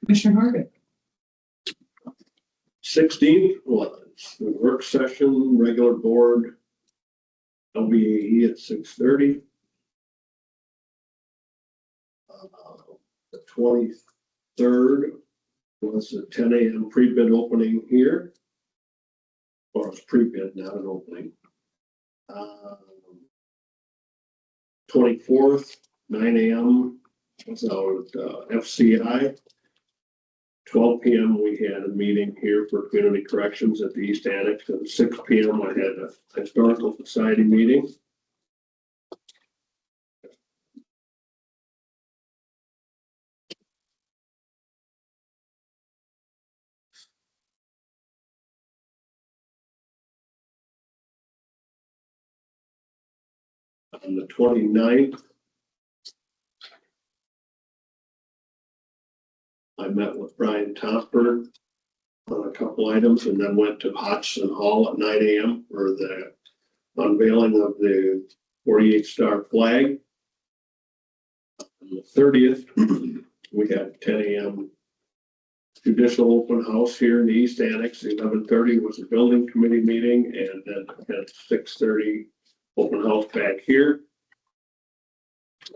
Commissioner Harvick. 16th was the work session, regular board LBAE at 6:30. The 23rd was a 10 a.m. pre-bid opening here. Or it's pre-bid, not an opening. 24th, 9 a.m. was out at FCI. 12 p.m. we had a meeting here for community corrections at the East Annex, and 6 p.m. I had a historical society meeting. On the 29th, I met with Brian Tosper on a couple items and then went to Hodgson Hall at 9 a.m. for the unveiling of the 48 Star flag. On the 30th, we had 10 a.m. judicial open house here in the East Annex. 11:30 was a building committee meeting, and then at 6:30 open house back here.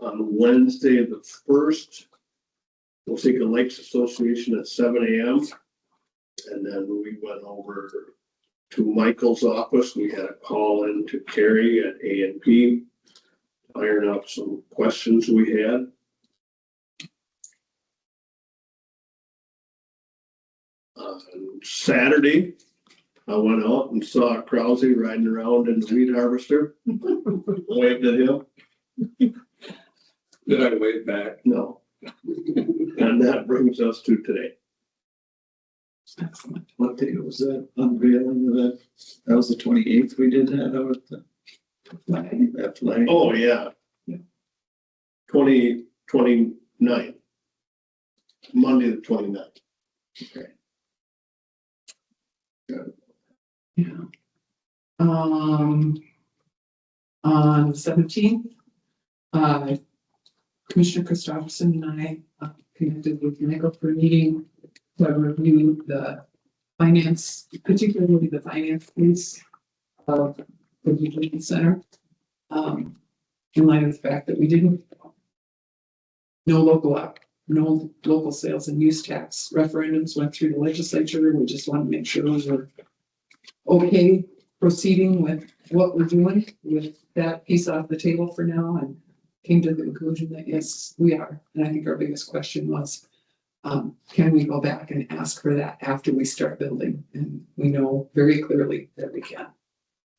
On Wednesday, the 1st, Waseca Lakes Association at 7 a.m. And then we went over to Michael's office. We had a call in to Carrie at A&P, iron out some questions we had. On Saturday, I went out and saw Krause riding around in the weed harvester. Waved at him. Did I wave back? No. And that brings us to today. Excellent. What day was that unveiling of that? That was the 28th we did that out at the flag, that flag. Oh, yeah. 29th. Monday the 29th. Okay. Yeah. On the 17th, Commissioner Christopherson and I connected with Michael for a meeting to review the finance, particularly the finance piece of the Detention Center. In light of the fact that we didn't, no local sales and use tax referendums went through the legislature. We just want to make sure we're okay proceeding with what we're doing with that piece off the table for now, and came to the conclusion that yes, we are. And I think our biggest question was, can we go back and ask for that after we start building? And we know very clearly that we can.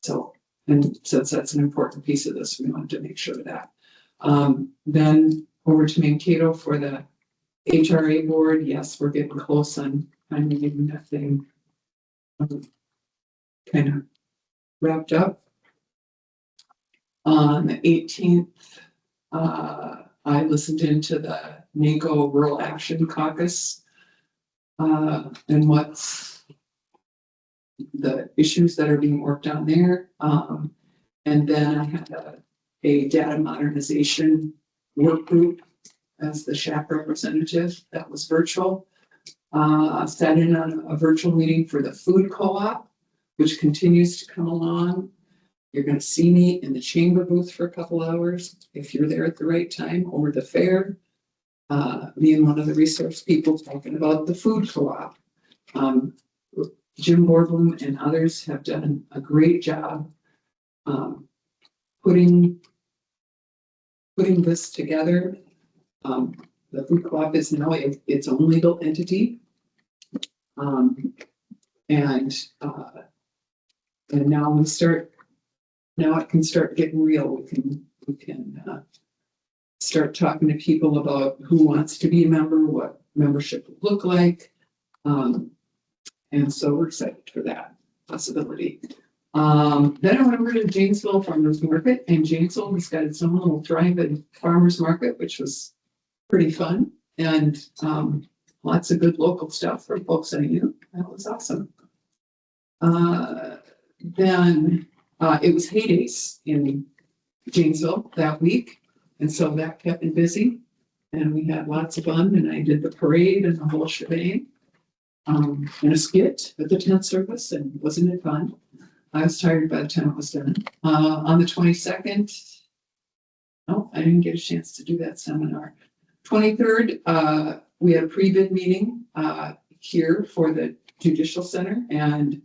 So, and since that's an important piece of this, we wanted to make sure of that. Then over to Mankato for the HRA board. Yes, we're getting close on getting that thing kind of wrapped up. On the 18th, I listened into the NACO Rural Action Caucus and what's the issues that are being worked on there. And then I had a data modernization work group as the SHAP representative. That was virtual. Sat in on a virtual meeting for the food co-op, which continues to come along. You're going to see me in the chamber booth for a couple hours. If you're there at the right time over the fair, me and one of the resource people talking about the food co-op. Jim Boardroom and others have done a great job putting this together. The food co-op is now its own legal entity. And now it can start getting real. We can start talking to people about who wants to be a member, what membership will look like. And so we're excited for that possibility. Then I went over to Janesville Farmers Market, and Janesville has got its own little thriving farmers market, which was pretty fun, and lots of good local stuff for folks I knew. That was awesome. Then it was heydays in Janesville that week, and so that kept me busy, and we had lots of fun, and I did the parade and the whole shebang, and a skit at the tent service, and wasn't it fun? I was tired by the time it was done. On the 22nd, oh, I didn't get a chance to do that seminar. 23rd, we had a pre-bid meeting, here for the Judicial Center, and,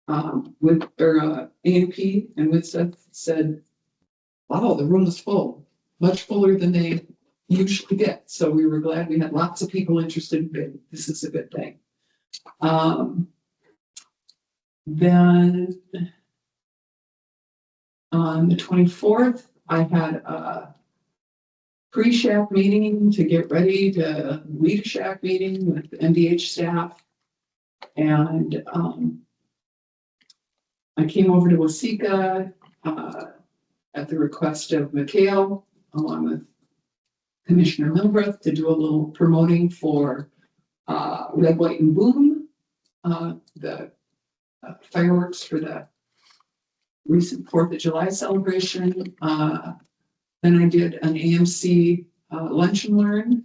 A&P and Waseca said, wow, the room was full, much fuller than they usually get. So we were glad we had lots of people interested in bidding. This is a good thing. Then on the 24th, I had a pre-shack meeting to get ready to lead a shack meeting with the MDH staff. And I came over to Waseca at the request of McHale, along with Commissioner Milbrook, to do a little promoting for Red, White, and Boom, the fireworks for the recent 4th of July celebration. Then I did an AMC lunch and learn,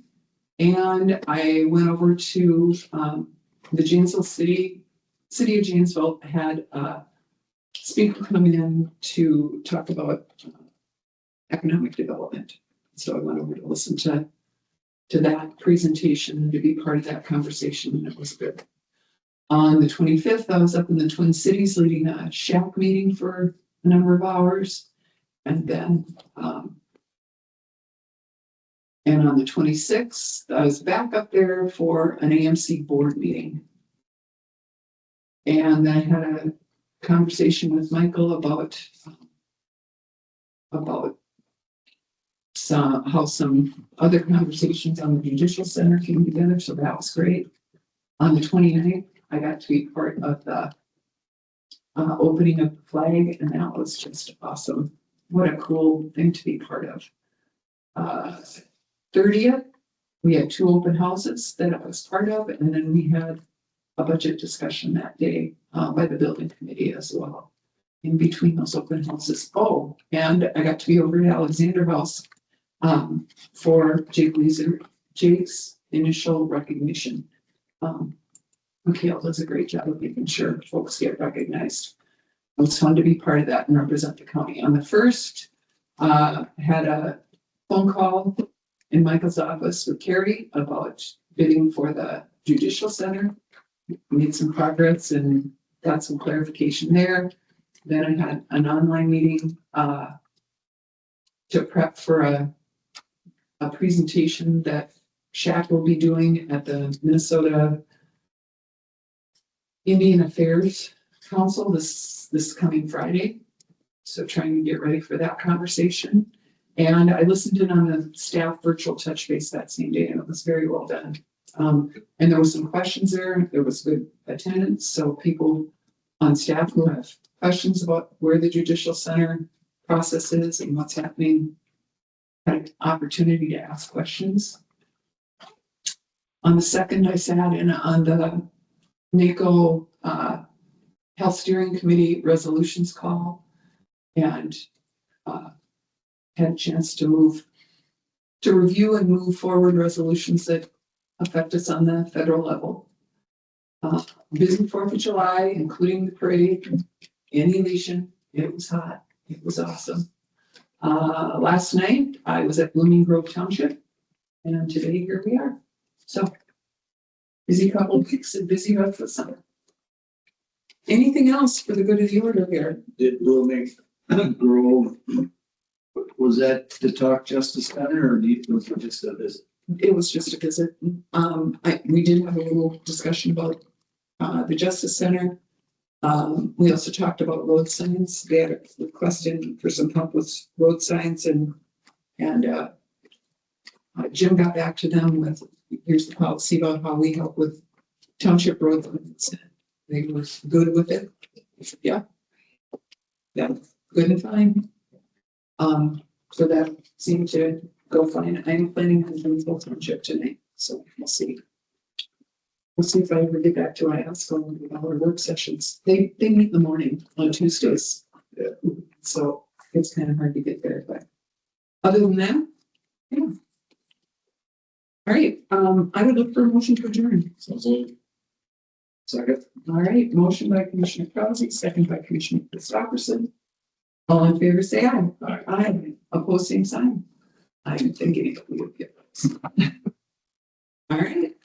and I went over to the Janesville City of Janesville had a speaker coming in to talk about economic development. So I went over to listen to that presentation, to be part of that conversation, and it was good. On the 25th, I was up in the Twin Cities leading a shack meeting for a number of hours. And then, and on the 26th, I was back up there for an AMC board meeting. And I had a conversation with Michael about how some other conversations on the Judicial Center came together, so that was great. On the 29th, I got to be part of the opening of the flag, and that was just awesome. What a cool thing to be part of. 30th, we had 2 open houses that I was part of, and then we had a budget discussion that day by the building committee as well. In between those open houses. Oh, and I got to be over at Alexander House for Jake's initial recognition. Mikhail does a great job of making sure folks get recognized. It was fun to be part of that and represent the county. On the 1st, had a phone call in Michael's office with Carrie about bidding for the Judicial Center. Made some progress and got some clarification there. Then I had an online meeting to prep for a presentation that Shack will be doing at the Minnesota Indian Affairs Council this coming Friday. So trying to get ready for that conversation. And I listened in on the staff virtual touch base that same day, and it was very well done. And there were some questions there. There was good attendance. So people on staff who have questions about where the Judicial Center process is and what's happening had an opportunity to ask questions. On the 2nd, I sat in on the NACO Health Steering Committee resolutions call and had a chance to review and move forward resolutions that affect us on the federal level. Busy 4th of July, including the parade in Elysian. It was hot. It was awesome. Last night, I was at Blooming Grove Township, and today here we are. So busy couple of weeks and busy rest of the summer. Anything else for the good of the order here? Did Blooming Grove, was that the Talk Justice Center, or was it just a visit? It was just a visit. We did have a little discussion about the Justice Center. We also talked about road signs. They had a request in for some help with road signs, and Jim got back to them with, here's the policy about how we help with township road signs. They were good with it. Yeah, good and fine. So that seemed to go fine. I'm planning on doing full township tonight, so we'll see. We'll see if I ever get back to IASCO with our work sessions. They meet in the morning on Tuesdays. Yeah. So it's kind of hard to get there, but other than that, yeah. All right, I would look for a motion to adjourn. Second. All right, motion by Commissioner Krause, second by Commissioner Christopherson. All in favor, say aye. Aye. Aye. Opposed, same sign. I'm thinking of you. All right,